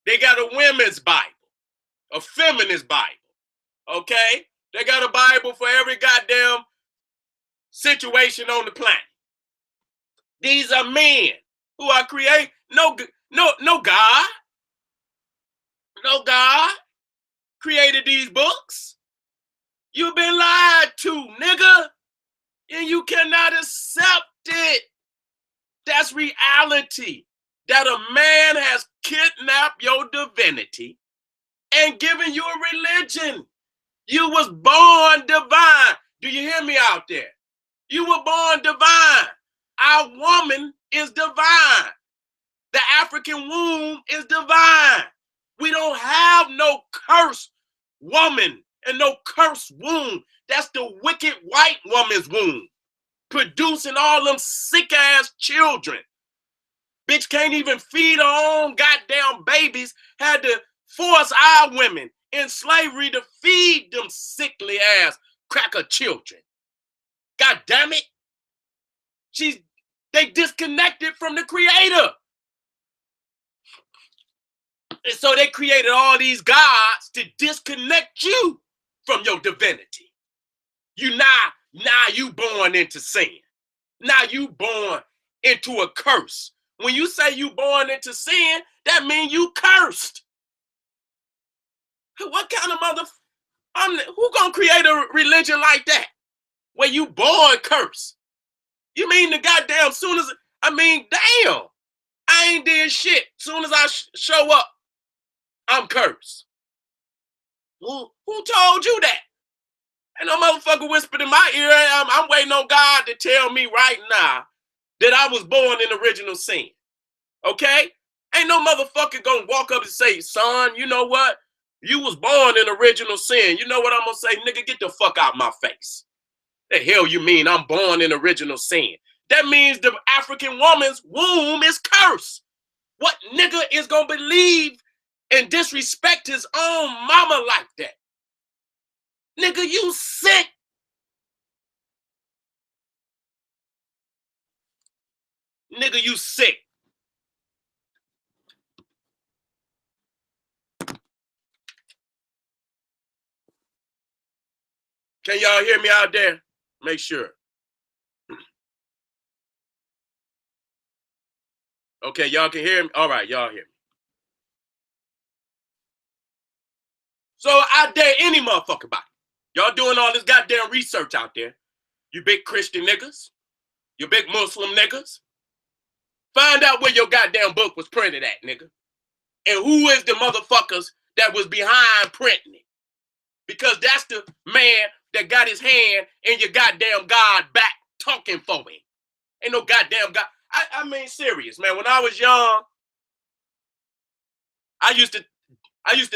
They got a women's Bible, a feminist Bible. Okay? They got a Bible for every goddamn situation on the planet. These are men who are creating no God. No God created these books. You've been lied to, nigga. And you cannot accept it. That's reality. That a man has kidnapped your divinity and given you a religion. You was born divine. Do you hear me out there? You were born divine. Our woman is divine. The African womb is divine. We don't have no cursed woman and no cursed womb. That's the wicked white woman's womb, producing all them sick-ass children. Bitch can't even feed her own goddamn babies, had to force our women in slavery to feed them sickly-ass cracker children. God damn it. They disconnected from the creator. And so they created all these gods to disconnect you from your divinity. Now you born into sin. Now you born into a curse. When you say you born into sin, that means you cursed. What kind of who gonna create a religion like that? Where you born cursed? You mean the goddamn damn, I ain't did shit. Soon as I show up, I'm cursed. Who told you that? Ain't no motherfucker whispered in my ear. I'm waiting on God to tell me right now that I was born in original sin. Okay? Ain't no motherfucker gonna walk up and say, son, you know what? You was born in original sin. You know what I'm gonna say? Nigga, get the fuck out my face. The hell you mean I'm born in original sin? That means the African woman's womb is cursed. What nigga is gonna believe and disrespect his own mama like that? Nigga, you sick. Nigga, you sick. Can y'all hear me out there? Make sure. Okay, y'all can hear me? All right, y'all hear me. So I dare any motherfucker about it. Y'all doing all this goddamn research out there. You big Christian niggas. You big Muslim niggas. Find out where your goddamn book was printed at, nigga. And who is the motherfuckers that was behind printing it. Because that's the man that got his hand in your goddamn God back talking for him. Ain't no goddamn God. I mean, serious, man. When I was young, I used to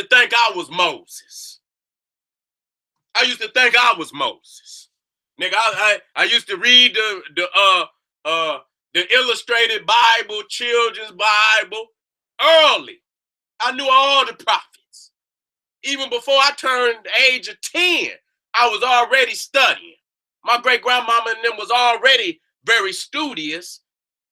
think I was Moses. I used to think I was Moses. Nigga, I used to read the illustrated Bible, children's Bible, early. I knew all the prophets. Even before I turned the age of 10, I was already studying. My great-grandmama and them was already very studious.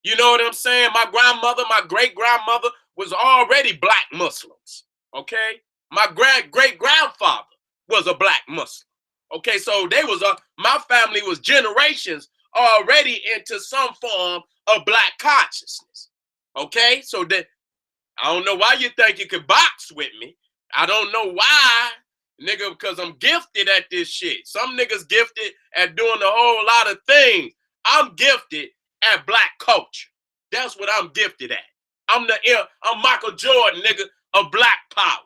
You know what I'm saying? My grandmother, my great-grandmother was already black Muslims, okay? My great-grandfather was a black Muslim, okay? So they was my family was generations already into some form of black consciousness, okay? So that I don't know why you think you could box with me. I don't know why, nigga, because I'm gifted at this shit. Some niggas gifted at doing a whole lot of things. I'm gifted at black culture. That's what I'm gifted at. I'm Michael Jordan, nigga, of black power.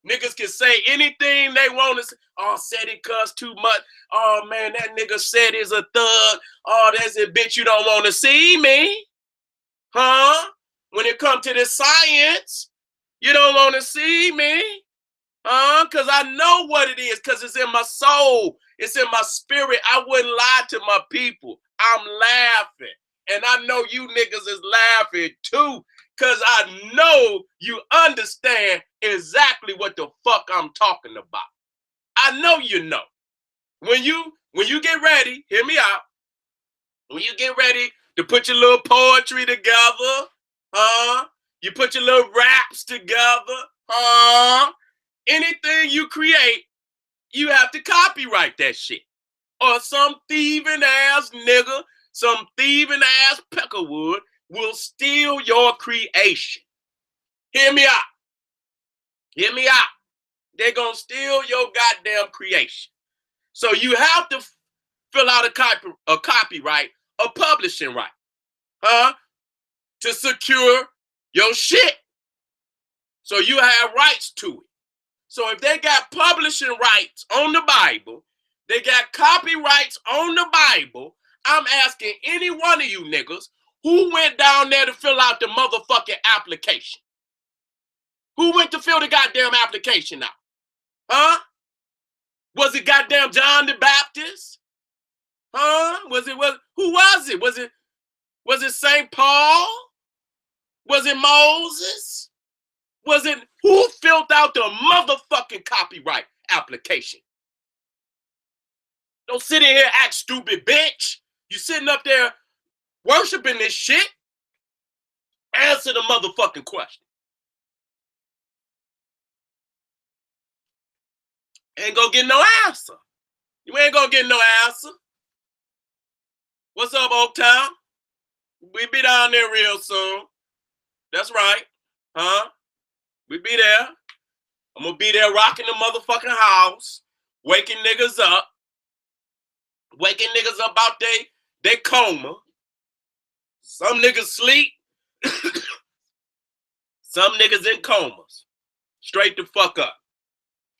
Niggas can say anything they want to say. Oh, Seti cuss too much. Oh, man, that nigga Seti is a thug. Oh, that's a bitch you don't want to see me. Huh? When it comes to this science, you don't want to see me. Because I know what it is, because it's in my soul. It's in my spirit. I wouldn't lie to my people. I'm laughing. And I know you niggas is laughing too, because I know you understand exactly what the fuck I'm talking about. I know you know. When you get ready, hear me out. When you get ready to put your little poetry together, you put your little raps together, anything you create, you have to copyright that shit. Or some thieving ass nigga, some thieving ass peckerwood will steal your creation. Hear me out. Hear me out. They're gonna steal your goddamn creation. So you have to fill out a copyright, a publishing right, to secure your shit. So you have rights to it. So if they got publishing rights on the Bible, they got copyrights on the Bible, I'm asking any one of you niggas who went down there to fill out the motherfucking application. Who went to fill the goddamn application out? Huh? Was it goddamn John the Baptist? Huh? Who was it? Was it St. Paul? Was it Moses? Was it who filled out the motherfucking copyright application? Don't sit in here act stupid, bitch. You sitting up there worshiping this shit. Answer the motherfucking question. Ain't gonna get no answer. You ain't gonna get no answer. What's up, Oaktown? We be down there real soon. That's right. Huh? We be there. I'm gonna be there rocking the motherfucking house, waking niggas up out they coma. Some niggas sleep, some niggas in comas, straight the fuck up.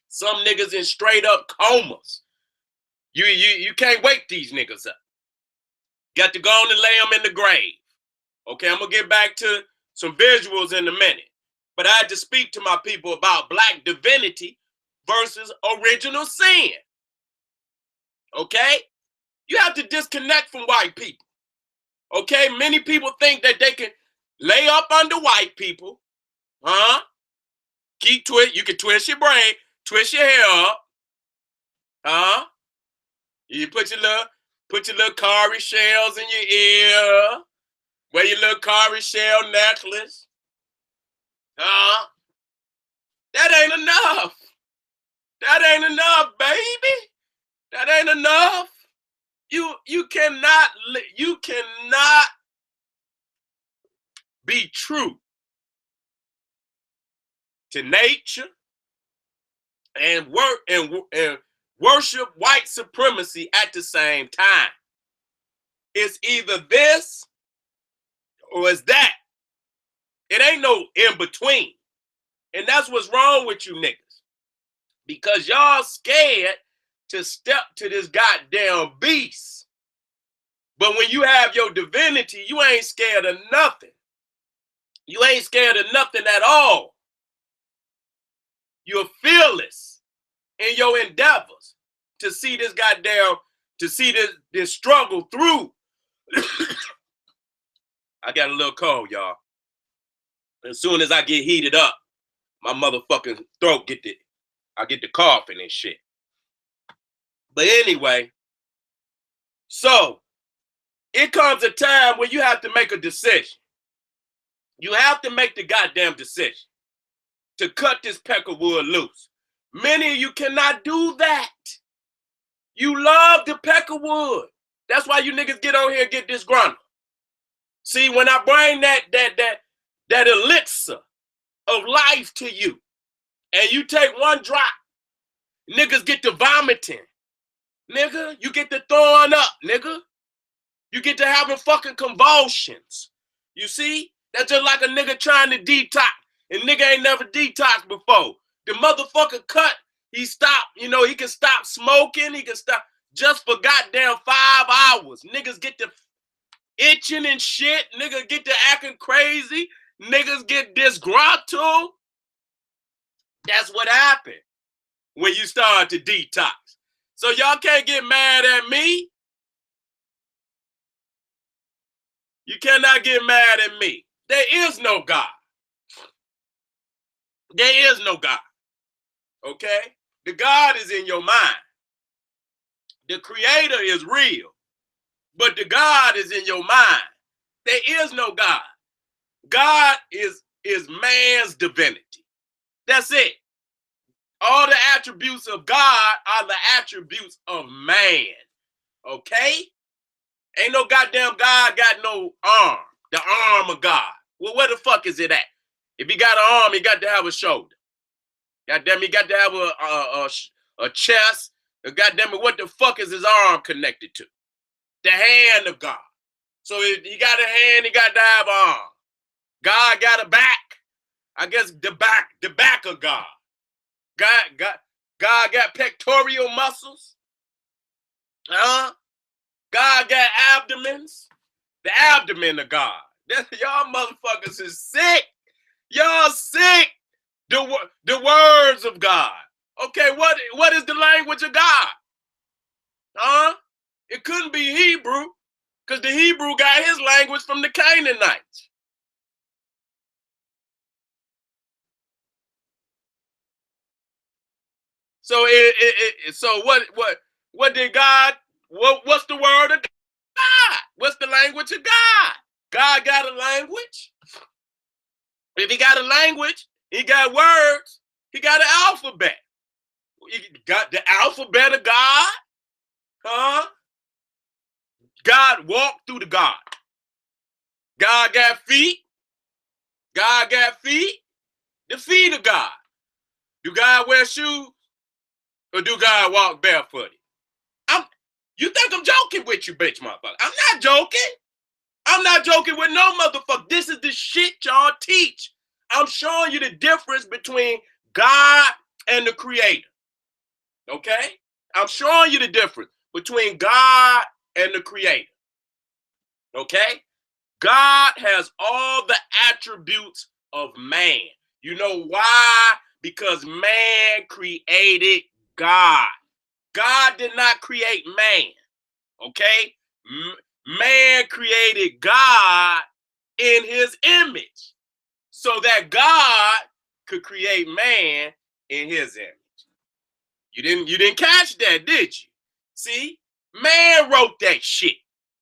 Some niggas in straight up comas. You can't wake these niggas up. Got to go on and lay them in the grave. Okay, I'm gonna get back to some visuals in a minute. But I had to speak to my people about black divinity versus original sin. Okay? You have to disconnect from white people. Okay? Many people think that they can lay up under white people. Huh? You can twist your brain, twist your hair up. Huh? You put your little cowrie shells in your ear. Wear your little cowrie shell necklace. Huh? That ain't enough. That ain't enough, baby. That ain't enough. You cannot be true to nature and worship white supremacy at the same time. It's either this or it's that. It ain't no in between. And that's what's wrong with you niggas. Because y'all scared to step to this goddamn beast. But when you have your divinity, you ain't scared of nothing. You ain't scared of nothing at all. You're fearless in your endeavors to see this this struggle through. I got a little cold, y'all. As soon as I get heated up, my motherfucking throat I get the coughing and shit. But anyway, so it comes a time when you have to make a decision. You have to make the goddamn decision to cut this peck of wood loose. Many of you cannot do that. You love the peck of wood. That's why you niggas get on here and get disgruntled. See, when I bring that elixir of life to you, and you take one drop, niggas get to vomiting. Nigga, you get to throwing up, nigga. You get to having fucking convulsions. You see? That's just like a nigga trying to detox. And nigga ain't never detoxed before. The motherfucker cut, he stopped, he can stop smoking, he can stop just for goddamn 5 hours. Niggas get to itching and shit. Niggas get to acting crazy. Niggas get disgruntled. That's what happened when you start to detox. So y'all can't get mad at me. You cannot get mad at me. There is no God. There is no God. Okay? The God is in your mind. The creator is real. But the God is in your mind. There is no God. God is man's divinity. That's it. All the attributes of God are the attributes of man. Okay? Ain't no goddamn God got no arm. The arm of God. Well, where the fuck is it at? If he got an arm, he got to have a shoulder. Goddamn, he got to have a chest. Goddamn it, what the fuck is his arm connected to? The hand of God. So if he got a hand, he got to have an arm. God got a back. I guess the back of God. God got pectoral muscles. Huh? God got abdomens. The abdomen of God. Y'all motherfuckers is sick. Y'all sick. The words of God. Okay, what is the language of God? Huh? It couldn't be Hebrew, because the Hebrew got his language from the Canaanites. So what did God? What's the word of God? What's the language of God? God got a language. If he got a language, he got words. He got an alphabet. He got the alphabet of God. Huh? God walked through the garden. God got feet. God got feet. The feet of God. Do God wear shoes? Or do God walk barefooted? You think I'm joking with you, bitch motherfucker. I'm not joking. I'm not joking with no motherfucker. This is the shit y'all teach. I'm showing you the difference between God and the creator. Okay? I'm showing you the difference between God and the creator. Okay? God has all the attributes of man. You know why? Because man created God. God did not create man. Okay? Man created God in his image so that God could create man in his image. You didn't catch that, did you? See? Man wrote that shit,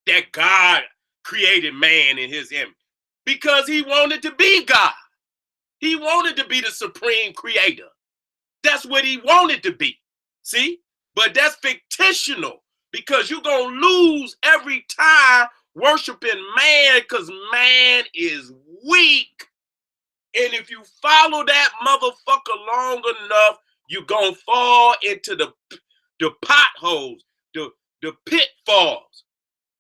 that God created man in his image because he wanted to be God. He wanted to be the supreme creator. That's what he wanted to be. See? But that's fictional because you're going to lose every time worshiping man because man is weak. And if you follow that motherfucker long enough, you're going to fall into the potholes, the pitfalls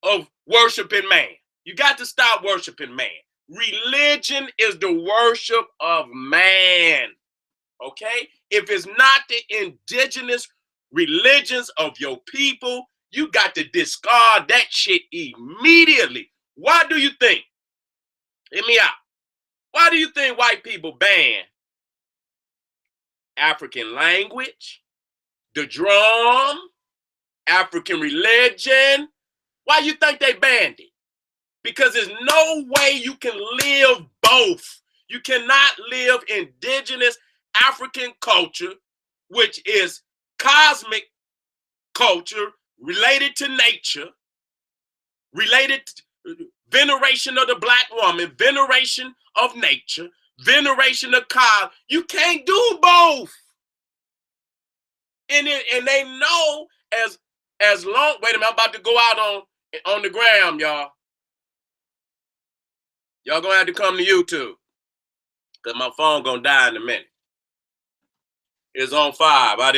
of worshiping man. You got to stop worshiping man. Religion is the worship of man. Okay? If it's not the indigenous religions of your people, you got to discard that shit immediately. Why do you think? Hear me out. Why do you think white people ban African language, the drum, African religion? Why do you think they banned it? Because there's no way you can live both. You cannot live indigenous African culture, which is cosmic culture related to nature, related to veneration of the black woman, veneration of nature, veneration of God. You can't do both. And they know as long, wait a minute, I'm about to go out on the gram, y'all. Y'all gonna have to come to YouTube because my phone gonna die in a minute. It's on 5. I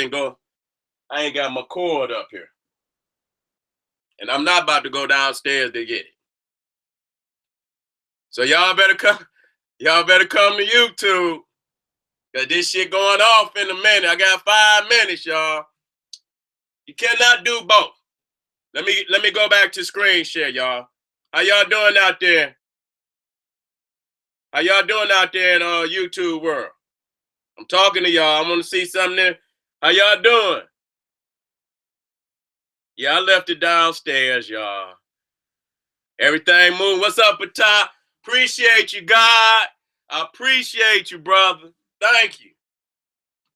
ain't got my cord up here. And I'm not about to go downstairs to get it. So y'all better come to YouTube. Cause this shit going off in a minute. I got 5 minutes, y'all. You cannot do both. Let me go back to screen share, y'all. How y'all doing out there? How y'all doing out there in YouTube world? I'm talking to y'all. I want to see something there. How y'all doing? Yeah, I left it downstairs, y'all. Everything moving. What's up, Aten? Appreciate you, God. I appreciate you, brother. Thank you.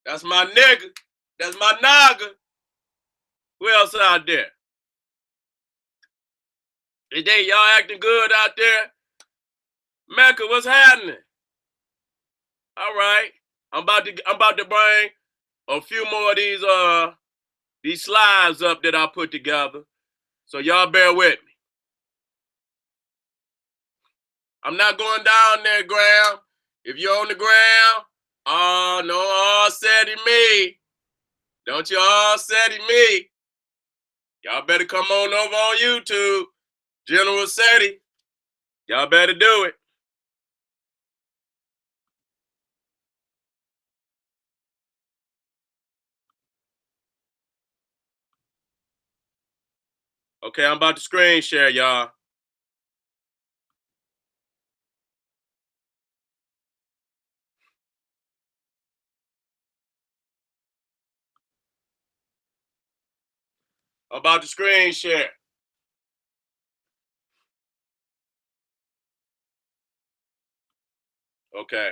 That's my nigga. That's my naga. Who else out there? Is they y'all acting good out there? Mecca, what's happening? All right. I'm about to bring a few more of these slides up that I put together. So y'all bear with me. I'm not going down there, Graham. If you're on the ground, oh no, all Seti me. Don't you all Seti me. Y'all better come on over on YouTube. General Seti. Y'all better do it. Okay, I'm about to screen share, y'all. I'm about to screen share. Okay.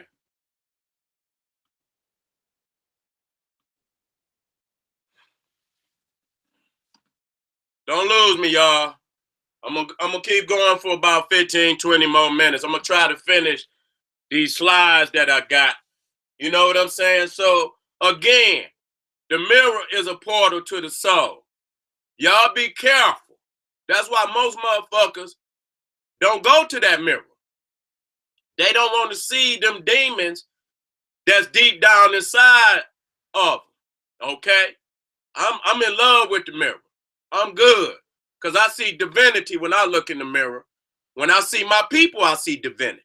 Don't lose me, y'all. I'm gonna keep going for about 15, 20 more minutes. I'm gonna try to finish these slides that I got. You know what I'm saying? So again, the mirror is a portal to the soul. Y'all be careful. That's why most motherfuckers don't go to that mirror. They don't want to see them demons that's deep down inside of them. Okay? I'm in love with the mirror. I'm good. Because I see divinity when I look in the mirror. When I see my people, I see divinity.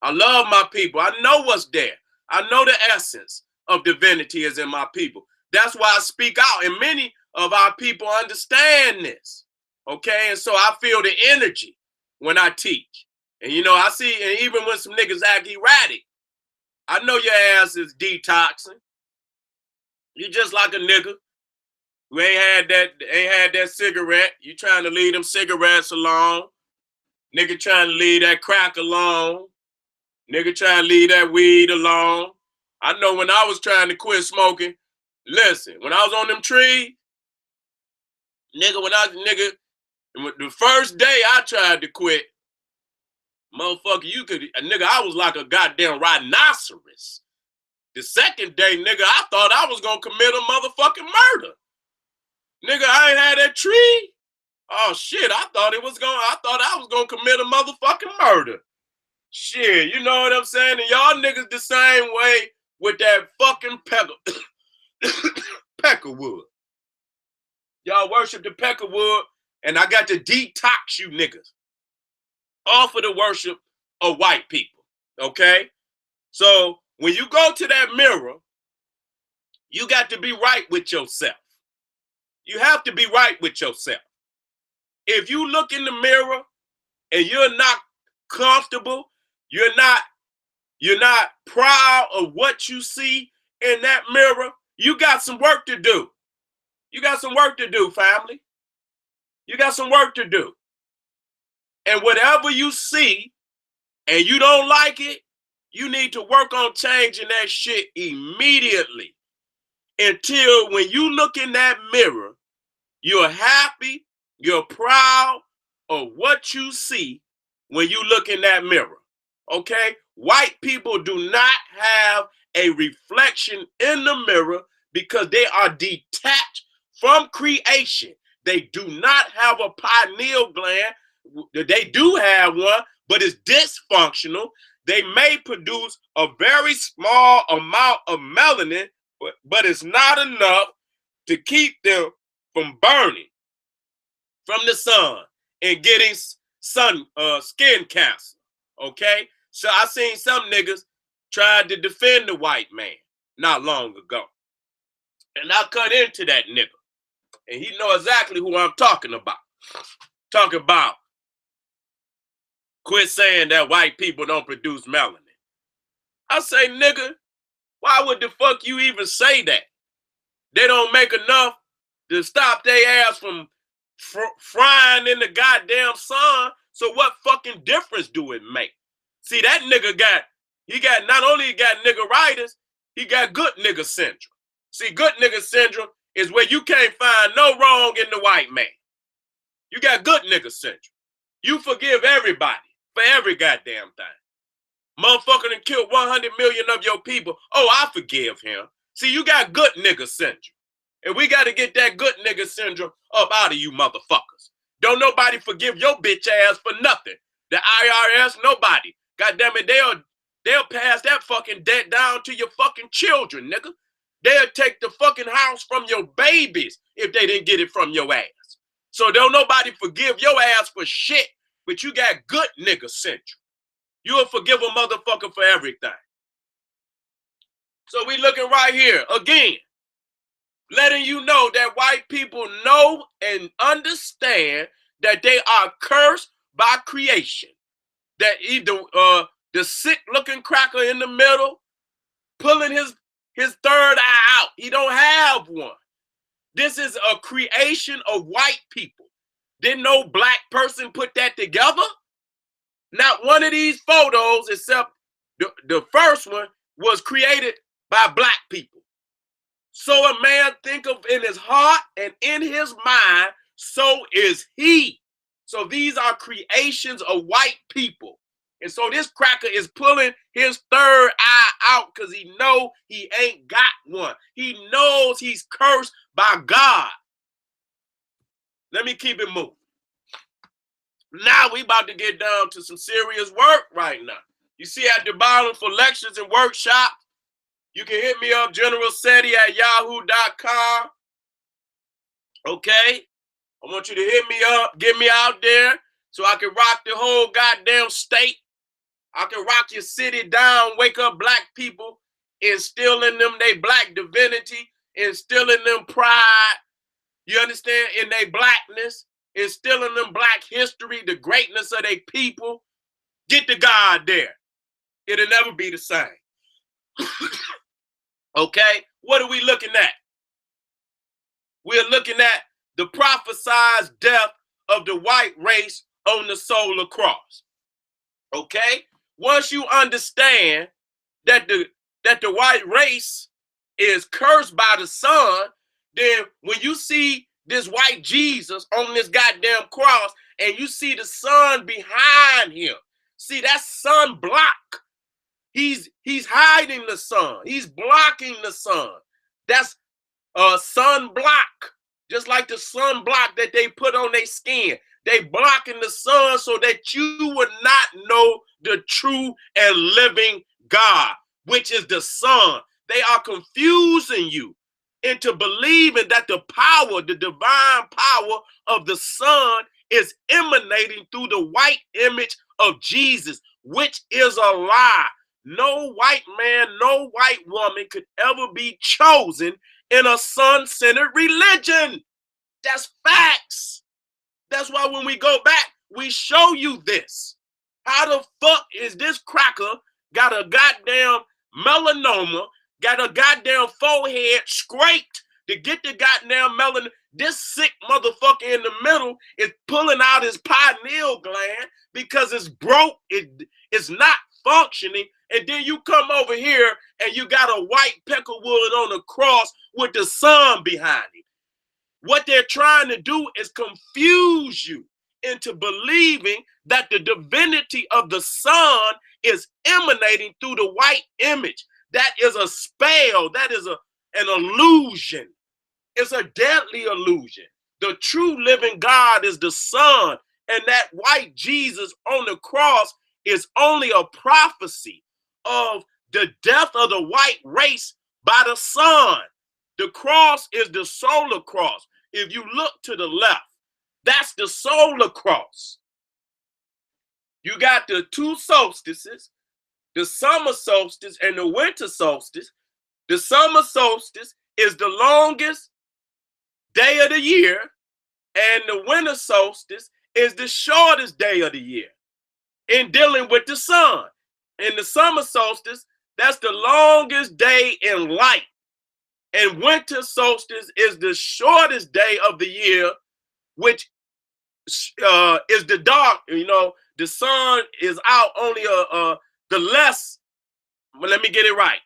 I love my people. I know what's there. I know the essence of divinity is in my people. That's why I speak out. And many of our people understand this. Okay? And so I feel the energy when I teach. And you know, I see, and even when some niggas act erratic, I know your ass is detoxing. You just like a nigga who ain't had that cigarette. You trying to leave them cigarettes alone. Nigga trying to leave that crack alone. Nigga trying to leave that weed alone. I know when I was trying to quit smoking, listen, when I was on them trees, the first day I tried to quit, motherfucker, I was like a goddamn rhinoceros. The second day, nigga, I thought I was gonna commit a motherfucking murder. Nigga, I ain't had that tree. Oh shit, I thought I was gonna commit a motherfucking murder. Shit, you know what I'm saying? And y'all niggas the same way with that fucking peckerwood. Y'all worship the peckerwood, and I got to detox you niggas off of the worship of white people, okay? So when you go to that mirror, you got to be right with yourself. You have to be right with yourself. If you look in the mirror and you're not comfortable, you're not proud of what you see in that mirror, you got some work to do. You got some work to do, family. You got some work to do. And whatever you see and you don't like it, you need to work on changing that shit immediately. Until when you look in that mirror, you're happy, you're proud of what you see when you look in that mirror. Okay? White people do not have a reflection in the mirror because they are detached from creation. They do not have a pineal gland. They do have one, but it's dysfunctional. They may produce a very small amount of melanin, but it's not enough to keep them from burning from the sun and getting skin cancer. Okay? So I seen some niggas tried to defend the white man not long ago. And I cut into that nigga. And he know exactly who I'm talking about. Talking about quit saying that white people don't produce melanin. I say, nigga, why would the fuck you even say that? They don't make enough to stop their ass from frying in the goddamn sun. So what fucking difference do it make? See, that nigga not only got niggeritis, he got good nigga syndrome. See, good nigga syndrome is where you can't find no wrong in the white man. You got good nigga syndrome. You forgive everybody for every goddamn thing. Motherfucker done killed 100 million of your people. Oh, I forgive him. See, you got good nigga syndrome. And we got to get that good nigga syndrome up out of you motherfuckers. Don't nobody forgive your bitch ass for nothing. The IRS, nobody. God damn it, they'll pass that fucking debt down to your fucking children, nigga. They'll take the fucking house from your babies if they didn't get it from your ass. So don't nobody forgive your ass for shit, but you got good nigga syndrome. You'll forgive a motherfucker for everything. So we looking right here, again, letting you know that white people know and understand that they are cursed by creation. That either the sick-looking cracker in the middle, pulling his third eye out. He don't have one. This is a creation of white people. Didn't no black person put that together? Not one of these photos, except the first one, was created by black people. So a man think of in his heart and in his mind, so is he. So these are creations of white people. And so this cracker is pulling his third eye out because he know he ain't got one. He knows he's cursed by God. Let me keep it moving. Now we about to get down to some serious work right now. You see at the bottom for lectures and workshops, You can hit me up, General Seti at yahoo.com. Okay? I want you to hit me up, get me out there so I can rock the whole goddamn state. I can rock your city down, wake up black people, instill in them they black divinity, instill in them pride, you understand, in their blackness, instill in them black history, the greatness of their people. Get the God there. It'll never be the same. Okay? What are we looking at? We're looking at the prophesied death of the white race on the solar cross. Okay? Once you understand that the white race is cursed by the sun, then when you see this white Jesus on this goddamn cross and you see the sun behind him, see that sun block. He's hiding the sun. He's blocking the sun. That's sun block, just like the sun block that they put on their skin. They blocking the sun so that you would not know the true and living God, which is the sun. They are confusing you into believing that the power, the divine power of the sun is emanating through the white image of Jesus, which is a lie. No white man, no white woman could ever be chosen in a sun-centered religion. That's facts. That's why when we go back, we show you this. How the fuck is this cracker got a goddamn melanoma, got a goddamn forehead scraped to get the goddamn melanin? This sick motherfucker in the middle is pulling out his pineal gland because it's broke, it's not functioning, and then you come over here and you got a white peckerwood on the cross with the sun behind it. What they're trying to do is confuse you into believing that the divinity of the sun is emanating through the white image. That is a spell. That is an illusion. It's a deadly illusion. The true living God is the sun, and that white Jesus on the cross is only a prophecy of the death of the white race by the sun. The cross is the solar cross. If you look to the left, that's the solar cross. You got the two solstices, the summer solstice and the winter solstice. The summer solstice is the longest day of the year, and the winter solstice is the shortest day of the year in dealing with the sun. In the summer solstice, that's the longest day in light. And winter solstice is the shortest day of the year, which is the dark. You know, the sun is out only the less, well, let me get it right.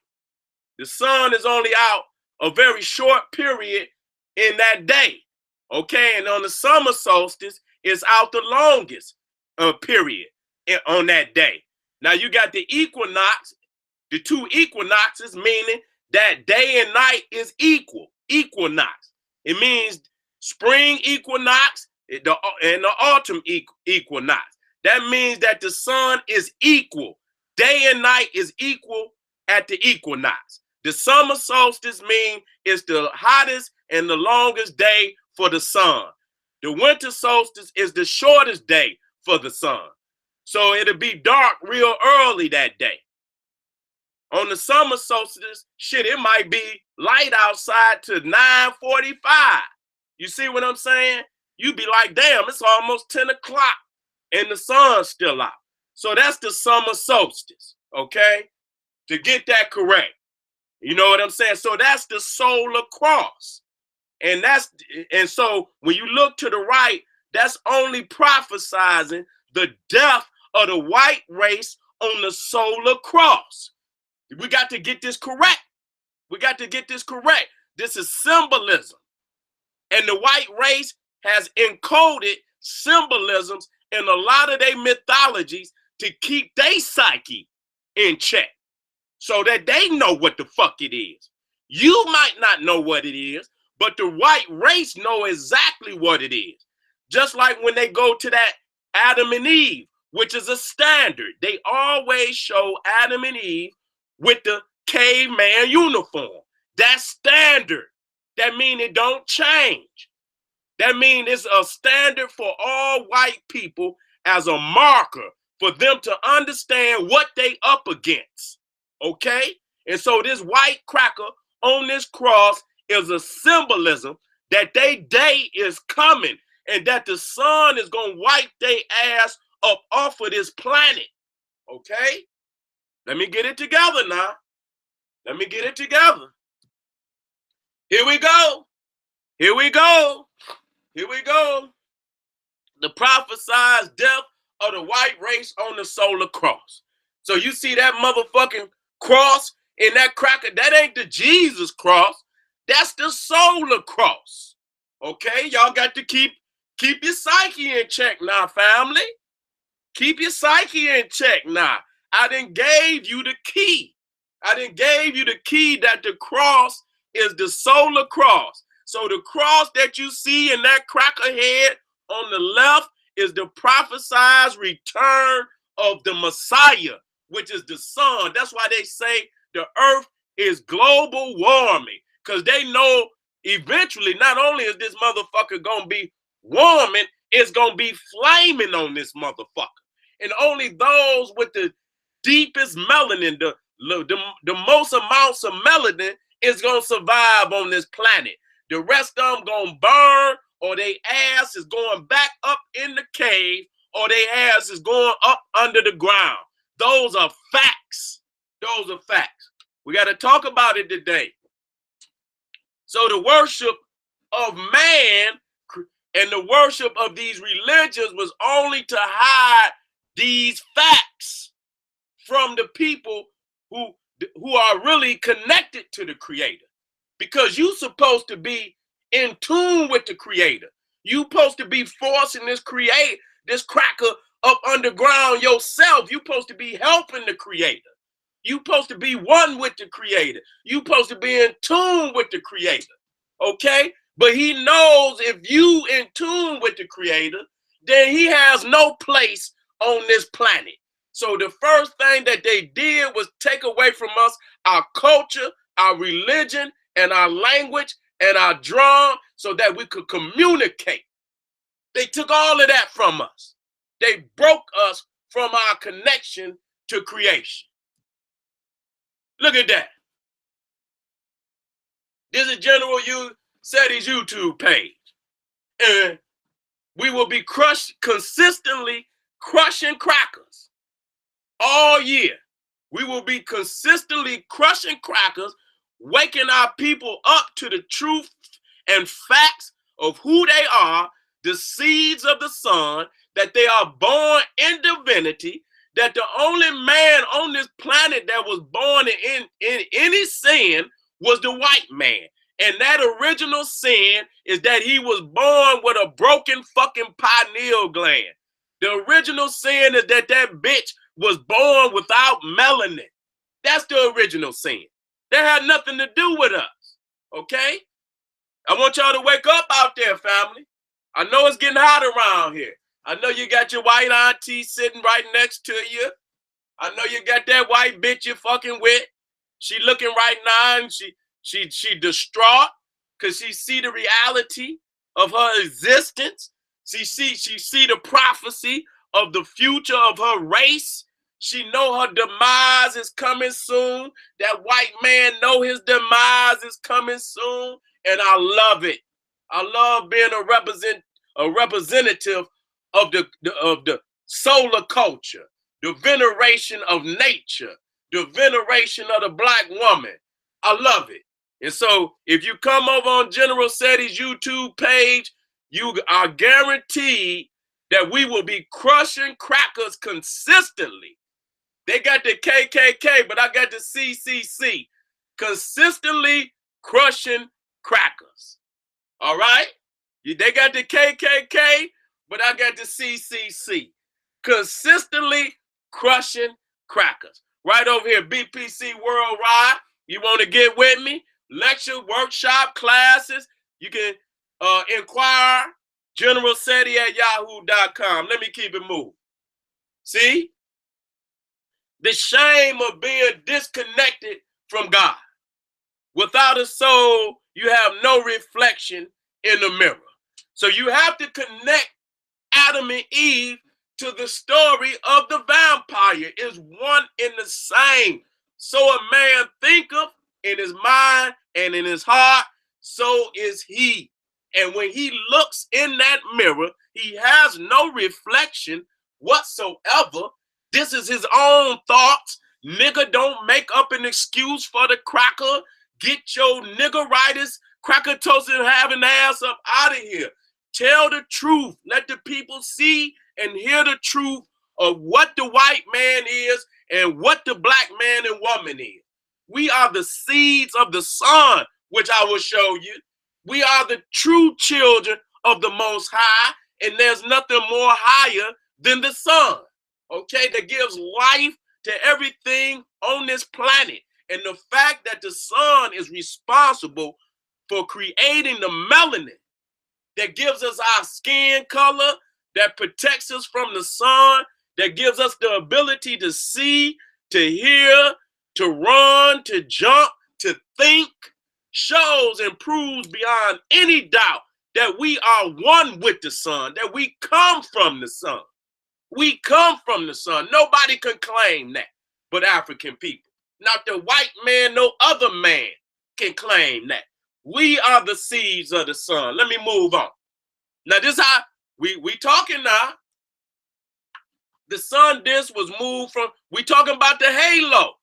The sun is only out a very short period in that day. Okay, and on the summer solstice, it's out the longest period on that day. Now you got the equinox, the two equinoxes, meaning that day and night is equal. Equinox. It means spring equinox and the autumn equinox. That means that the sun is equal. Day and night is equal at the equinox. The summer solstice means it's the hottest and the longest day for the sun. The winter solstice is the shortest day for the sun. So it'll be dark real early that day. On the summer solstice, shit, it might be light outside to 9:45. You see what I'm saying? You be like, damn, it's almost 10 o'clock and the sun's still out. So that's the summer solstice, okay? To get that correct. You know what I'm saying? So that's the solar cross. And so when you look to the right, that's only prophesizing the death of the white race on the solar cross. We got to get this correct. We got to get this correct. This is symbolism. And the white race has encoded symbolisms in a lot of their mythologies to keep their psyche in check so that they know what the fuck it is. You might not know what it is, but the white race know exactly what it is. Just like when they go to that Adam and Eve, which is a standard. They always show Adam and Eve with the caveman uniform. That's standard. That means it don't change. That means it's a standard for all white people as a marker for them to understand what they up against. Okay? And so this white cracker on this cross is a symbolism that their day is coming and that the sun is going to wipe their ass up off of this planet. Okay? Let me get it together now. Let me get it together. Here we go. Here we go. Here we go. The prophesied death of the white race on the solar cross. So you see that motherfucking cross in that cracker? That ain't the Jesus cross. That's the solar cross. Okay? Y'all got to keep your psyche in check now, family. Keep your psyche in check now. I done gave you the key. I done gave you the key that the cross is the solar cross. So the cross that you see in that cracker head on the left is the prophesied return of the Messiah, which is the sun. That's why they say the earth is global warming, because they know eventually not only is this motherfucker going to be warming, it's going to be flaming on this motherfucker. And only those with the deepest melanin, the most amounts of melanin is going to survive on this planet. The rest of them going to burn, or their ass is going back up in the cave, or their ass is going up under the ground. Those are facts. Those are facts. We got to talk about it today. So the worship of man and the worship of these religions was only to hide these facts from the people who are really connected to the Creator. Because you're supposed to be in tune with the Creator. You're supposed to be forcing this cracker up underground yourself. You're supposed to be helping the Creator. You're supposed to be one with the Creator. You're supposed to be in tune with the Creator. Okay? But he knows if you in tune with the Creator, then he has no place on this planet. So the first thing that they did was take away from us our culture, our religion, and our language, and our drum, so that we could communicate. They took all of that from us. They broke us from our connection to creation. Look at that. This is General Seti's YouTube page. And we will be consistently crushing crackers all year. We will be consistently crushing crackers, waking our people up to the truth and facts of who they are, the seeds of the sun, that they are born in divinity, that the only man on this planet that was born in any sin was the white man. And that original sin is that he was born with a broken fucking pineal gland. The original sin is that bitch was born without melanin. That's the original sin. That had nothing to do with us, okay? I want y'all to wake up out there, family. I know it's getting hot around here. I know you got your white auntie sitting right next to you. I know you got that white bitch you're fucking with. She looking right now and she distraught because she see the reality of her existence. She see the prophecy of the future of her race. She know her demise is coming soon. That white man know his demise is coming soon. And I love it. I love being a representative of the solar culture, the veneration of nature, the veneration of the black woman. I love it. And so if you come over on General Seti's YouTube page, you are guaranteed that we will be crushing crackers consistently. They got the KKK, but I got the CCC. Consistently crushing crackers. All right? They got the KKK, but I got the CCC. Consistently crushing crackers. Right over here, BPC Worldwide. You want to get with me? Lecture, workshop, classes. You can inquire generalseti@yahoo.com. Let me keep it moving. See? The shame of being disconnected from God. Without a soul, you have no reflection in the mirror. So you have to connect Adam and Eve to the story of the vampire. Is one in the same. So a man thinketh in his mind and in his heart, so is he. And when he looks in that mirror, he has no reflection whatsoever. This is his own thoughts. Nigga, don't make up an excuse for the cracker. Get your niggeritis, cracker toast and having ass up out of here. Tell the truth. Let the people see and hear the truth of what the white man is and what the black man and woman is. We are the seeds of the sun, which I will show you. We are the true children of the Most High, and there's nothing more higher than the sun, okay, that gives life to everything on this planet. And the fact that the sun is responsible for creating the melanin that gives us our skin color, that protects us from the sun, that gives us the ability to see, to hear, to run, to jump, to think, shows and proves beyond any doubt that we are one with the sun, that we come from the sun. We come from the sun. Nobody can claim that but African people. Not the white man, no other man can claim that. We are the seeds of the sun. Let me move on. Now this how we talking now. The sun disk was moved from, we talking about the halo.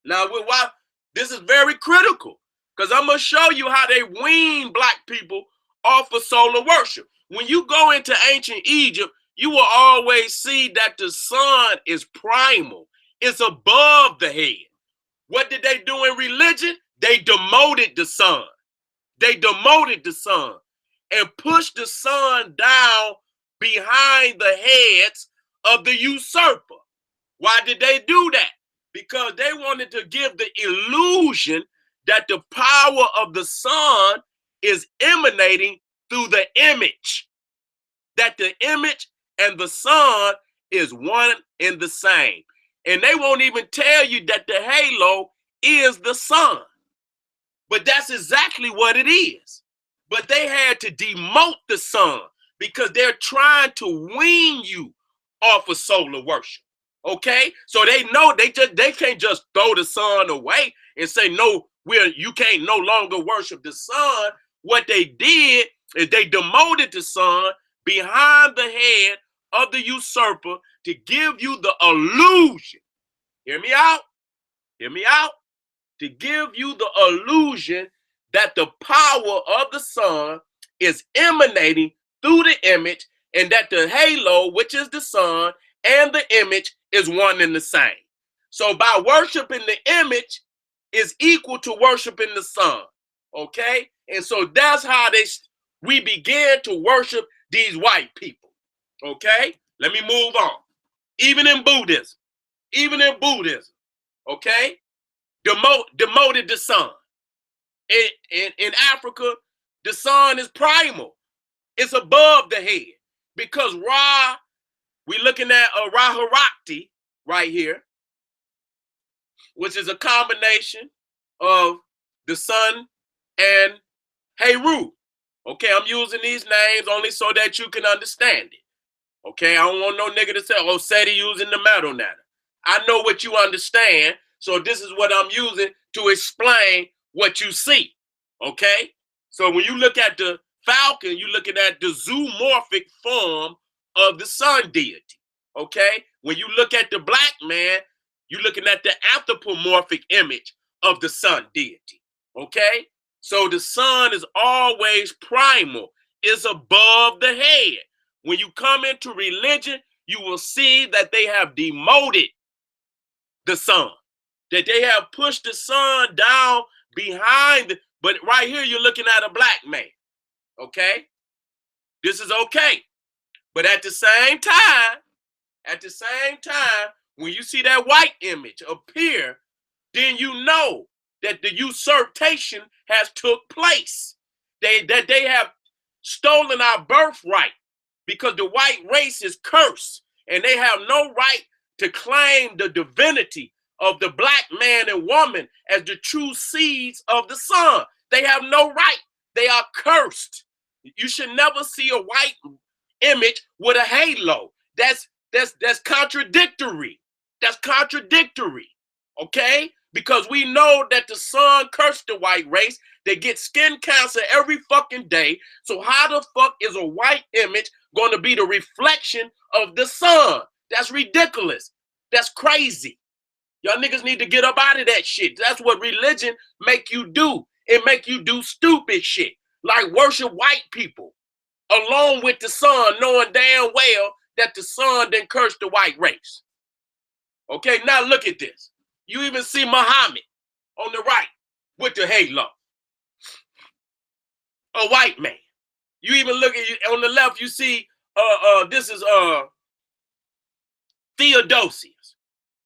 Now why this is very critical, because I'm gonna show you how they wean black people off of solar worship. When you go into ancient Egypt, you will always see that the sun is primal. It's above the head. What did they do in religion? They demoted the sun. They demoted the sun and pushed the sun down behind the heads of the usurper. Why did they do that? Because they wanted to give the illusion that the power of the sun is emanating through the image, that the image and the sun is one and the same. And they won't even tell you that the halo is the sun. But that's exactly what it is. But they had to demote the sun because they're trying to wean you off of solar worship. Okay? So they know they can't just throw the sun away and say, no, you can't no longer worship the sun. What they did is they demoted the sun behind the head of the usurper to give you the illusion. Hear me out? Hear me out? To give you the illusion that the power of the sun is emanating through the image, and that the halo, which is the sun, and the image is one and the same. So by worshiping the image is equal to worshiping the sun. Okay? And so that's how we began to worship these white people. Okay? Let me move on. Even in Buddhism, okay? Demoted the sun. In Africa, the sun is primal. It's above the head. Because Ra, we're looking at a Raharakti right here, which is a combination of the sun and Heru. Okay, I'm using these names only so that you can understand it. Okay, I don't want no nigga to say, oh, Seti using the metal natter. I know what you understand, so this is what I'm using to explain what you see. Okay, so when you look at the falcon, you're looking at the zoomorphic form of the sun deity. Okay, when you look at the black man, you're looking at the anthropomorphic image of the sun deity. Okay, so the sun is always primal, it's above the head. When you come into religion, you will see that they have demoted the sun, that they have pushed the sun down behind. But right here, you're looking at a black man. Okay, this is okay. But at the same time, when you see that white image appear, then you know that the usurpation has took place. That they have stolen our birthright, because the white race is cursed and they have no right to claim the divinity of the black man and woman as the true seeds of the sun. They have no right. They are cursed. You should never see a white image with a halo. That's contradictory. That's contradictory. Okay? Because we know that the sun cursed the white race. They get skin cancer every fucking day. So how the fuck is a white image going to be the reflection of the sun? That's ridiculous. That's crazy. Y'all niggas need to get up out of that shit. That's what religion make you do. It make you do stupid shit. Like worship white people along with the sun, knowing damn well that the sun didn't curse the white race. Okay, now look at this. You even see Muhammad on the right with the halo. A white man. You even look at on the left, you see this is Theodosius,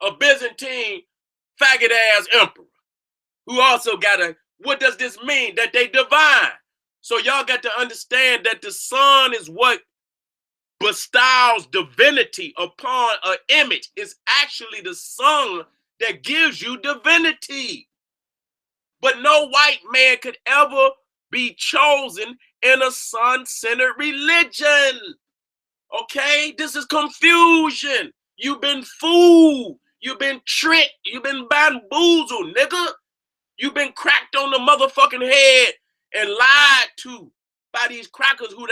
a Byzantine faggot ass emperor, who also got a, what does this mean? That they divine. So y'all got to understand that the sun is what bestows divinity upon an image. It's actually the sun that gives you divinity. But no white man could ever be chosen in a sun-centered religion. Okay? This is confusion. You've been fooled. You've been tricked. You've been bamboozled, nigga. You've been cracked on the motherfucking head and lied to by these crackers who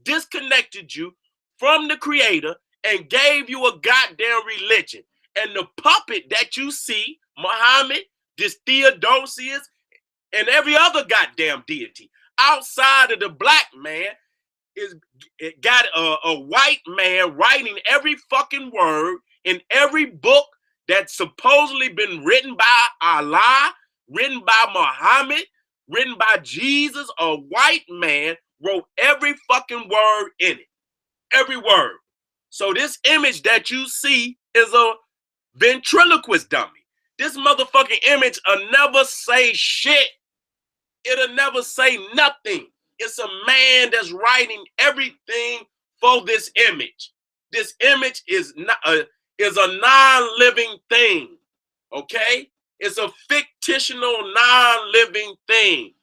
disconnected you from the creator and gave you a goddamn religion. And the puppet that you see, Muhammad, this Theodosius, and every other goddamn deity outside of the black man it got a white man writing every fucking word in every book that's supposedly been written by Allah, written by Muhammad, written by Jesus. A white man wrote every fucking word in it. Every word. So this image that you see is a ventriloquist dummy. This motherfucking image will never say shit. It'll never say nothing. It's a man that's writing everything for this image. This image is not a non-living thing. Okay? It's a fictional non-living thing.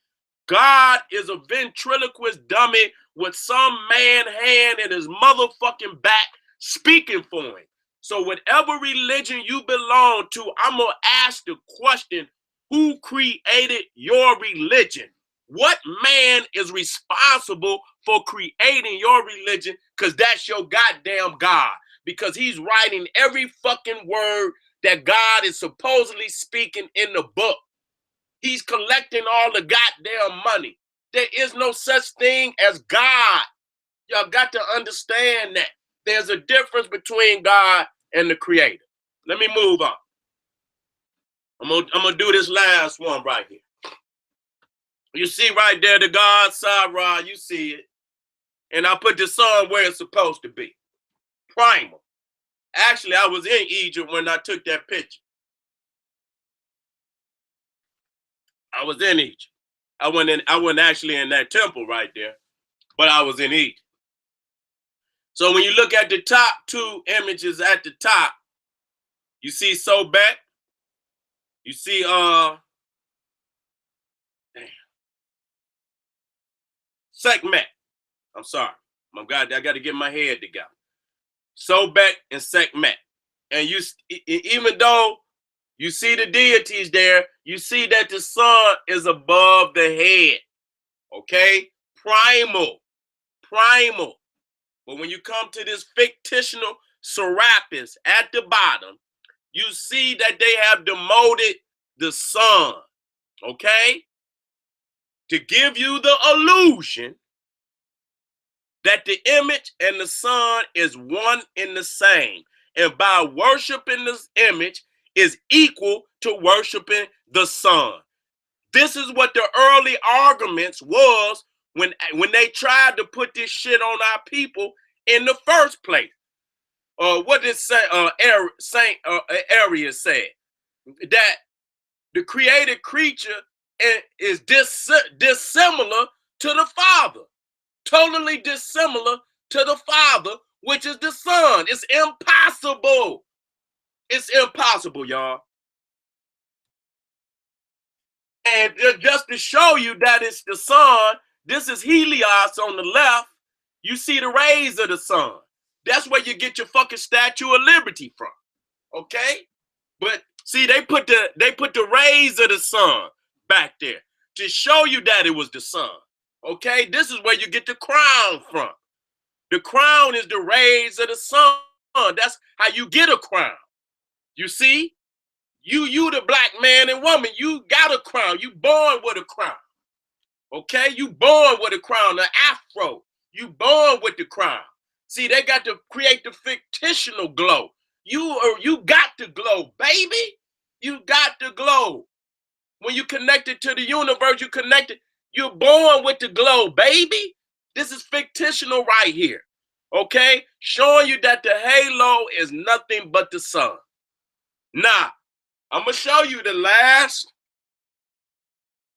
God is a ventriloquist dummy with some man hand in his motherfucking back speaking for him. So whatever religion you belong to, I'm going to ask the question, who created your religion? What man is responsible for creating your religion? Because that's your goddamn God. Because he's writing every fucking word that God is supposedly speaking in the book. He's collecting all the goddamn money. There is no such thing as God. Y'all got to understand that. There's a difference between God and the creator. Let me move on. I'm gonna do this last one right here. You see right there the God Sarah, you see it. And I put the sun where it's supposed to be. Primal. Actually, I was in Egypt when I took that picture. I was in Egypt. I wasn't actually in that temple right there, but I was in Egypt. So when you look at the top two images at the top, you see Sobek, you see Sekhmet. I'm sorry. My God, I got to get my head together. Sobek and Sekhmet. And you, even though you see the deities there, you see that the sun is above the head. Okay? Primal. But when you come to this fictional Serapis at the bottom, you see that they have demoted the sun. Okay? To give you the illusion that the image and the sun is one and the same. And by worshiping this image is equal to worshiping the sun. This is what the early arguments was when they tried to put this shit on our people in the first place. What did Saint Arius say? That the created creature is dissimilar to the Father. Totally dissimilar to the Father, which is the Son. It's impossible. It's impossible, y'all. And just to show you that it's the sun, this is Helios on the left. You see the rays of the sun. That's where you get your fucking Statue of Liberty from. Okay? But see, they put the rays of the sun back there to show you that it was the sun. Okay? This is where you get the crown from. The crown is the rays of the sun. That's how you get a crown. You see? You the black man and woman, you got a crown. You born with a crown. Okay? You born with a crown, an afro. You born with the crown. See, they got to create the fictional glow. You got to glow, baby. You got to glow. When you connected to the universe, you connected. You're born with the glow, baby. This is fictional right here. Okay? Showing you that the halo is nothing but the sun. Now, I'm going to show you the last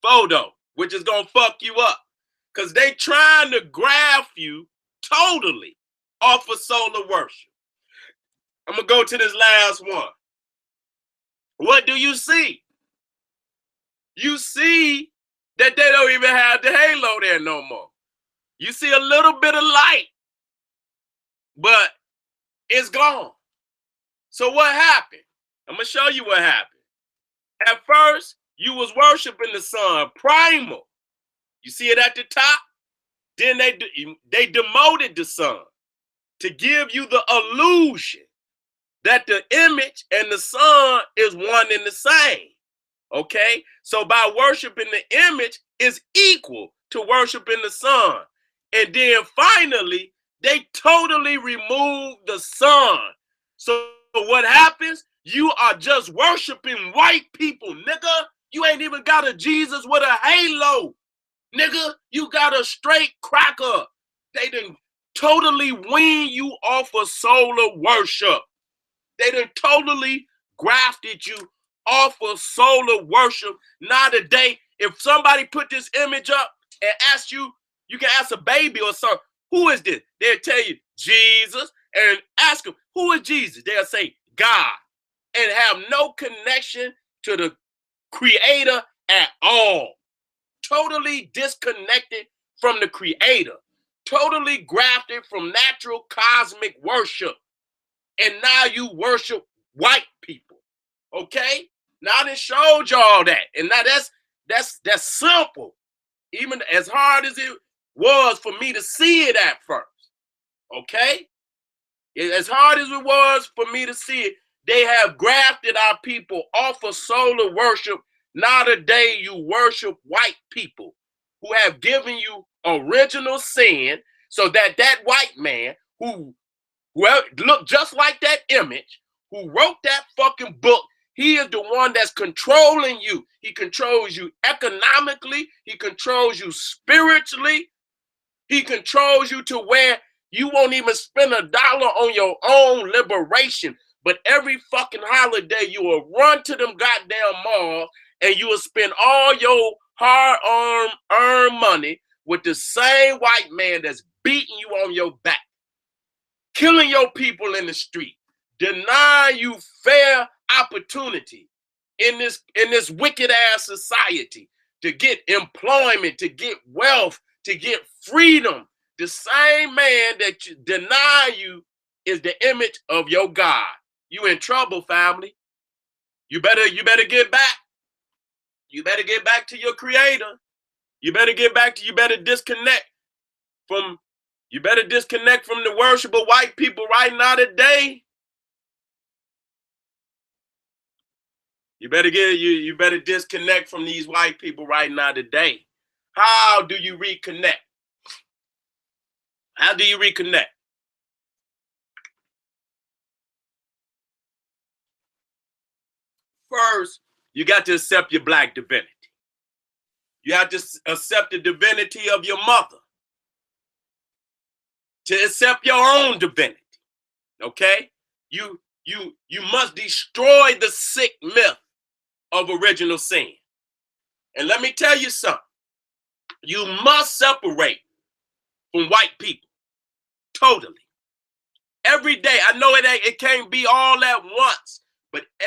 photo, which is going to fuck you up. Because they trying to graph you totally off of solar worship. I'm going to go to this last one. What do you see? You see that they don't even have the halo there no more. You see a little bit of light, but it's gone. So what happened? I'm going to show you what happened. At first, you was worshiping the sun, primal. You see it at the top? Then they demoted the sun to give you the illusion that the image and the sun is one and the same. Okay? So by worshiping the image is equal to worshiping the sun. And then finally, they totally remove the sun. So what happens? You are just worshiping white people, nigga. You ain't even got a Jesus with a halo, nigga. You got a straight cracker. They done totally wean you off of solar worship. They done totally grafted you off of solar worship. Now today, if somebody put this image up and ask you, you can ask a baby or something, who is this? They'll tell you Jesus, and ask them, who is Jesus? They'll say God, and have no connection to the creator at all. Totally disconnected from the creator. Totally grafted from natural cosmic worship. And now you worship white people. Okay? Now I done showed y'all that. And now that's simple. Even as hard as it was for me to see it at first. Okay? As hard as it was for me to see it, they have grafted our people off of solar worship. Now today you worship white people who have given you original sin so that that white man who looked just like that image, who wrote that fucking book, he is the one that's controlling you. He controls you economically. He controls you spiritually. He controls you to where you won't even spend $1 on your own liberation. But every fucking holiday, you will run to them goddamn malls and you will spend all your hard-earned money with the same white man that's beating you on your back, killing your people in the street, denying you fair opportunity in this wicked-ass society to get employment, to get wealth, to get freedom. The same man that you deny you is the image of your God. You in trouble, family. You better get back. You better get back to your creator. You better disconnect from the worship of white people right now today. You better disconnect from these white people right now today. How do you reconnect? How do you reconnect? First, you got to accept your black divinity. You have to accept the divinity of your mother. To accept your own divinity. Okay? You must destroy the sick myth of original sin. And let me tell you something. You must separate from white people. Totally. Every day. I know it can't be all at once,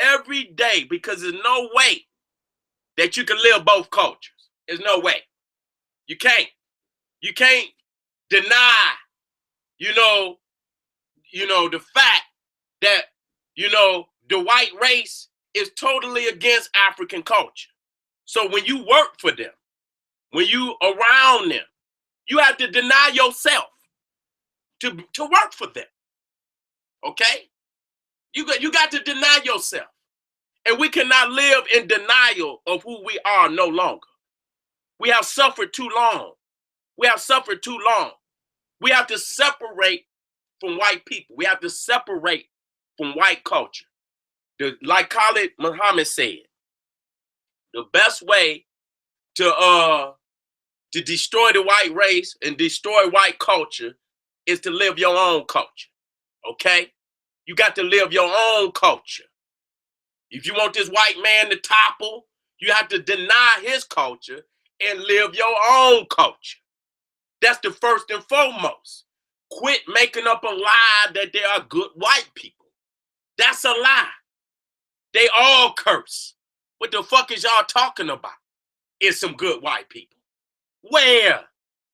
every day, because there's no way that you can live both cultures. There's no way. You can't. You can't deny, the fact that, the white race is totally against African culture. So when you work for them, when you around them, you have to deny yourself to work for them. Okay? You got to deny yourself. And we cannot live in denial of who we are no longer. We have suffered too long. We have suffered too long. We have to separate from white people. We have to separate from white culture. Like Khalid Muhammad said, the best way to destroy the white race and destroy white culture is to live your own culture. Okay? You got to live your own culture. If you want this white man to topple, you have to deny his culture and live your own culture. That's the first and foremost. Quit making up a lie that there are good white people. That's a lie. They all curse. What the fuck is y'all talking about? It's some good white people. Where?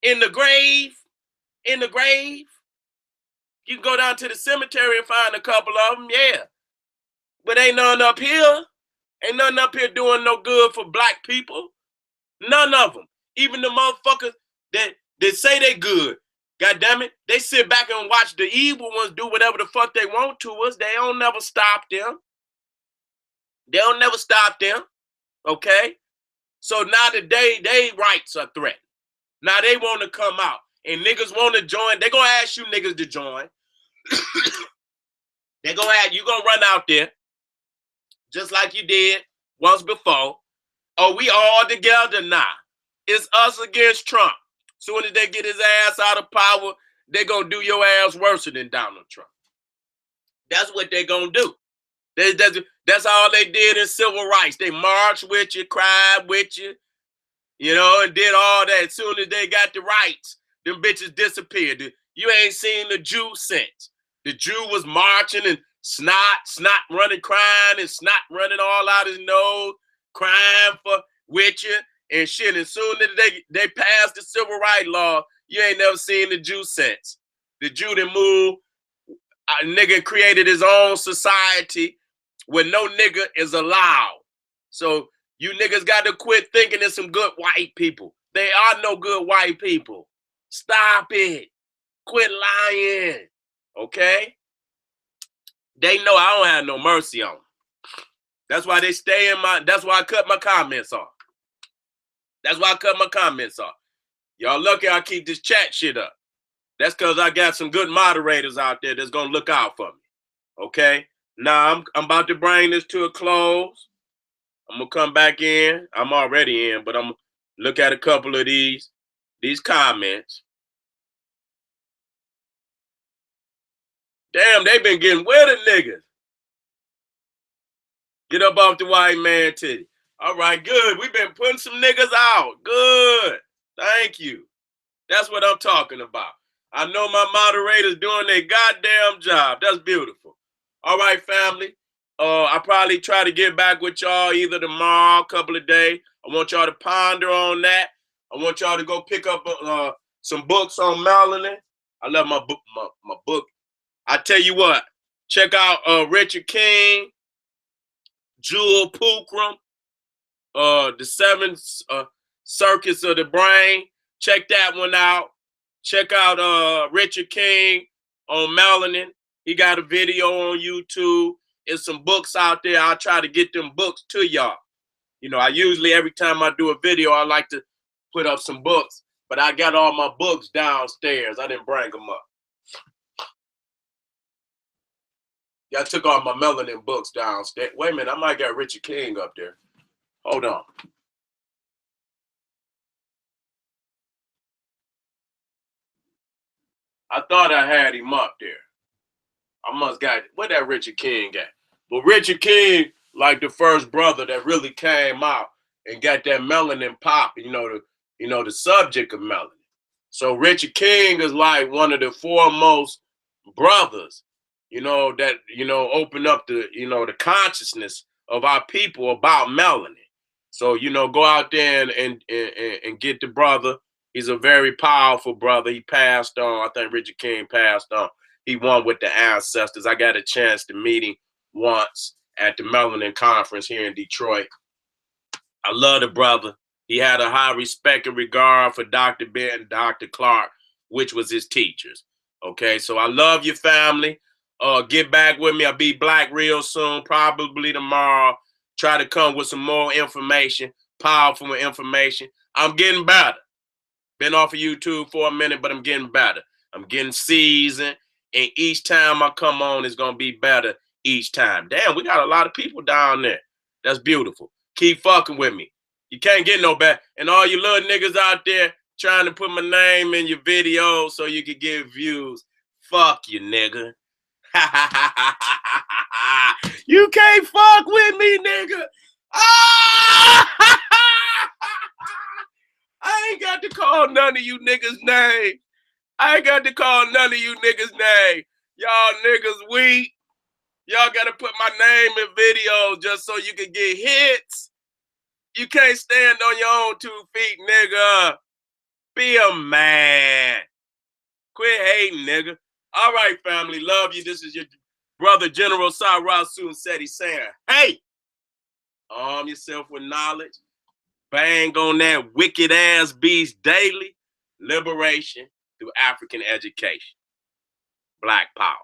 In the grave? In the grave? You can go down to the cemetery and find a couple of them, yeah. But ain't none up here. Ain't nothing up here doing no good for black people. None of them. Even the motherfuckers that say they good. God damn it. They sit back and watch the evil ones do whatever the fuck they want to us. They don't never stop them. They don't never stop them. Okay? So now today, they rights are threatened. Now they want to come out. And niggas want to join. They gonna ask you niggas to join. They gonna ask you gonna run out there. Just like you did once before. Oh, we all together now. It's us against Trump. Soon as they get his ass out of power, they gonna do your ass worse than Donald Trump. That's what they gonna do. That's all they did in civil rights. They marched with you, cried with you, and did all that. As soon as they got the rights, them bitches disappeared. You ain't seen the Jew since. The Jew was marching and snot running, crying, and snot running all out his nose, crying for with you and shit. As soon as they passed the civil rights law, you ain't never seen the Jew since. The Jew that moved, a nigga created his own society where no nigga is allowed. So you niggas got to quit thinking there's some good white people. There are no good white people. Stop it. Quit lying. Okay? They know I don't have no mercy on them. That's why they stay that's why I cut my comments off. That's why I cut my comments off. Y'all lucky I keep this chat shit up. That's because I got some good moderators out there that's going to look out for me. Okay? Now, I'm about to bring this to a close. I'm going to come back in. I'm already in, but I'm going to look at a couple of these comments. Damn, they been getting where the niggas. Get up off the white man titty. All right, good. We've been putting some niggas out. Good. Thank you. That's what I'm talking about. I know my moderators doing their goddamn job. That's beautiful. All right, family. I'll probably try to get back with y'all either tomorrow, a couple of days. I want y'all to ponder on that. I want y'all to go pick up some books on melanin. I love my book. I tell you what, check out Richard King, Jewel Pookrum, the Seven Circuits of the Brain. Check that one out. Check out Richard King on melanin. He got a video on YouTube. There's some books out there. I'll try to get them books to y'all. I usually, every time I do a video, I like to put up some books. But I got all my books downstairs. I didn't bring them up. I took all my melanin books downstairs. Wait a minute, I might got Richard King up there. Hold on. I thought I had him up there. I must got it. Where that Richard King at? But Richard King, like the first brother that really came out and got that melanin pop, the subject of melanin. So Richard King is like one of the foremost brothers, that, open up the, the consciousness of our people about melanin. So, go out there and get the brother. He's a very powerful brother. He passed on. I think Richard King passed on. He won with the ancestors. I got a chance to meet him once at the Melanin Conference here in Detroit. I love the brother. He had a high respect and regard for Dr. Ben and Dr. Clark, which was his teachers. Okay, so I love your family. Get back with me. I'll be black real soon, probably tomorrow. Try to come with some more information, powerful information. I'm getting better. Been off of YouTube for a minute, but I'm getting better. I'm getting seasoned, and each time I come on, it's gonna be better each time. Damn, we got a lot of people down there. That's beautiful. Keep fucking with me. You can't get no better. And all you little niggas out there trying to put my name in your videos so you can get views. Fuck you, nigga. You can't fuck with me, nigga. I ain't got to call none of you niggas names. I ain't got to call none of you niggas names. Y'all niggas weak. Y'all got to put my name in videos just so you can get hits. You can't stand on your own 2 feet, nigga. Be a man. Quit hating, nigga. All right, family. Love you. This is your brother, General Sarasu Seti saying, hey, arm yourself with knowledge. Bang on that wicked ass beast daily. Liberation through African education. Black power.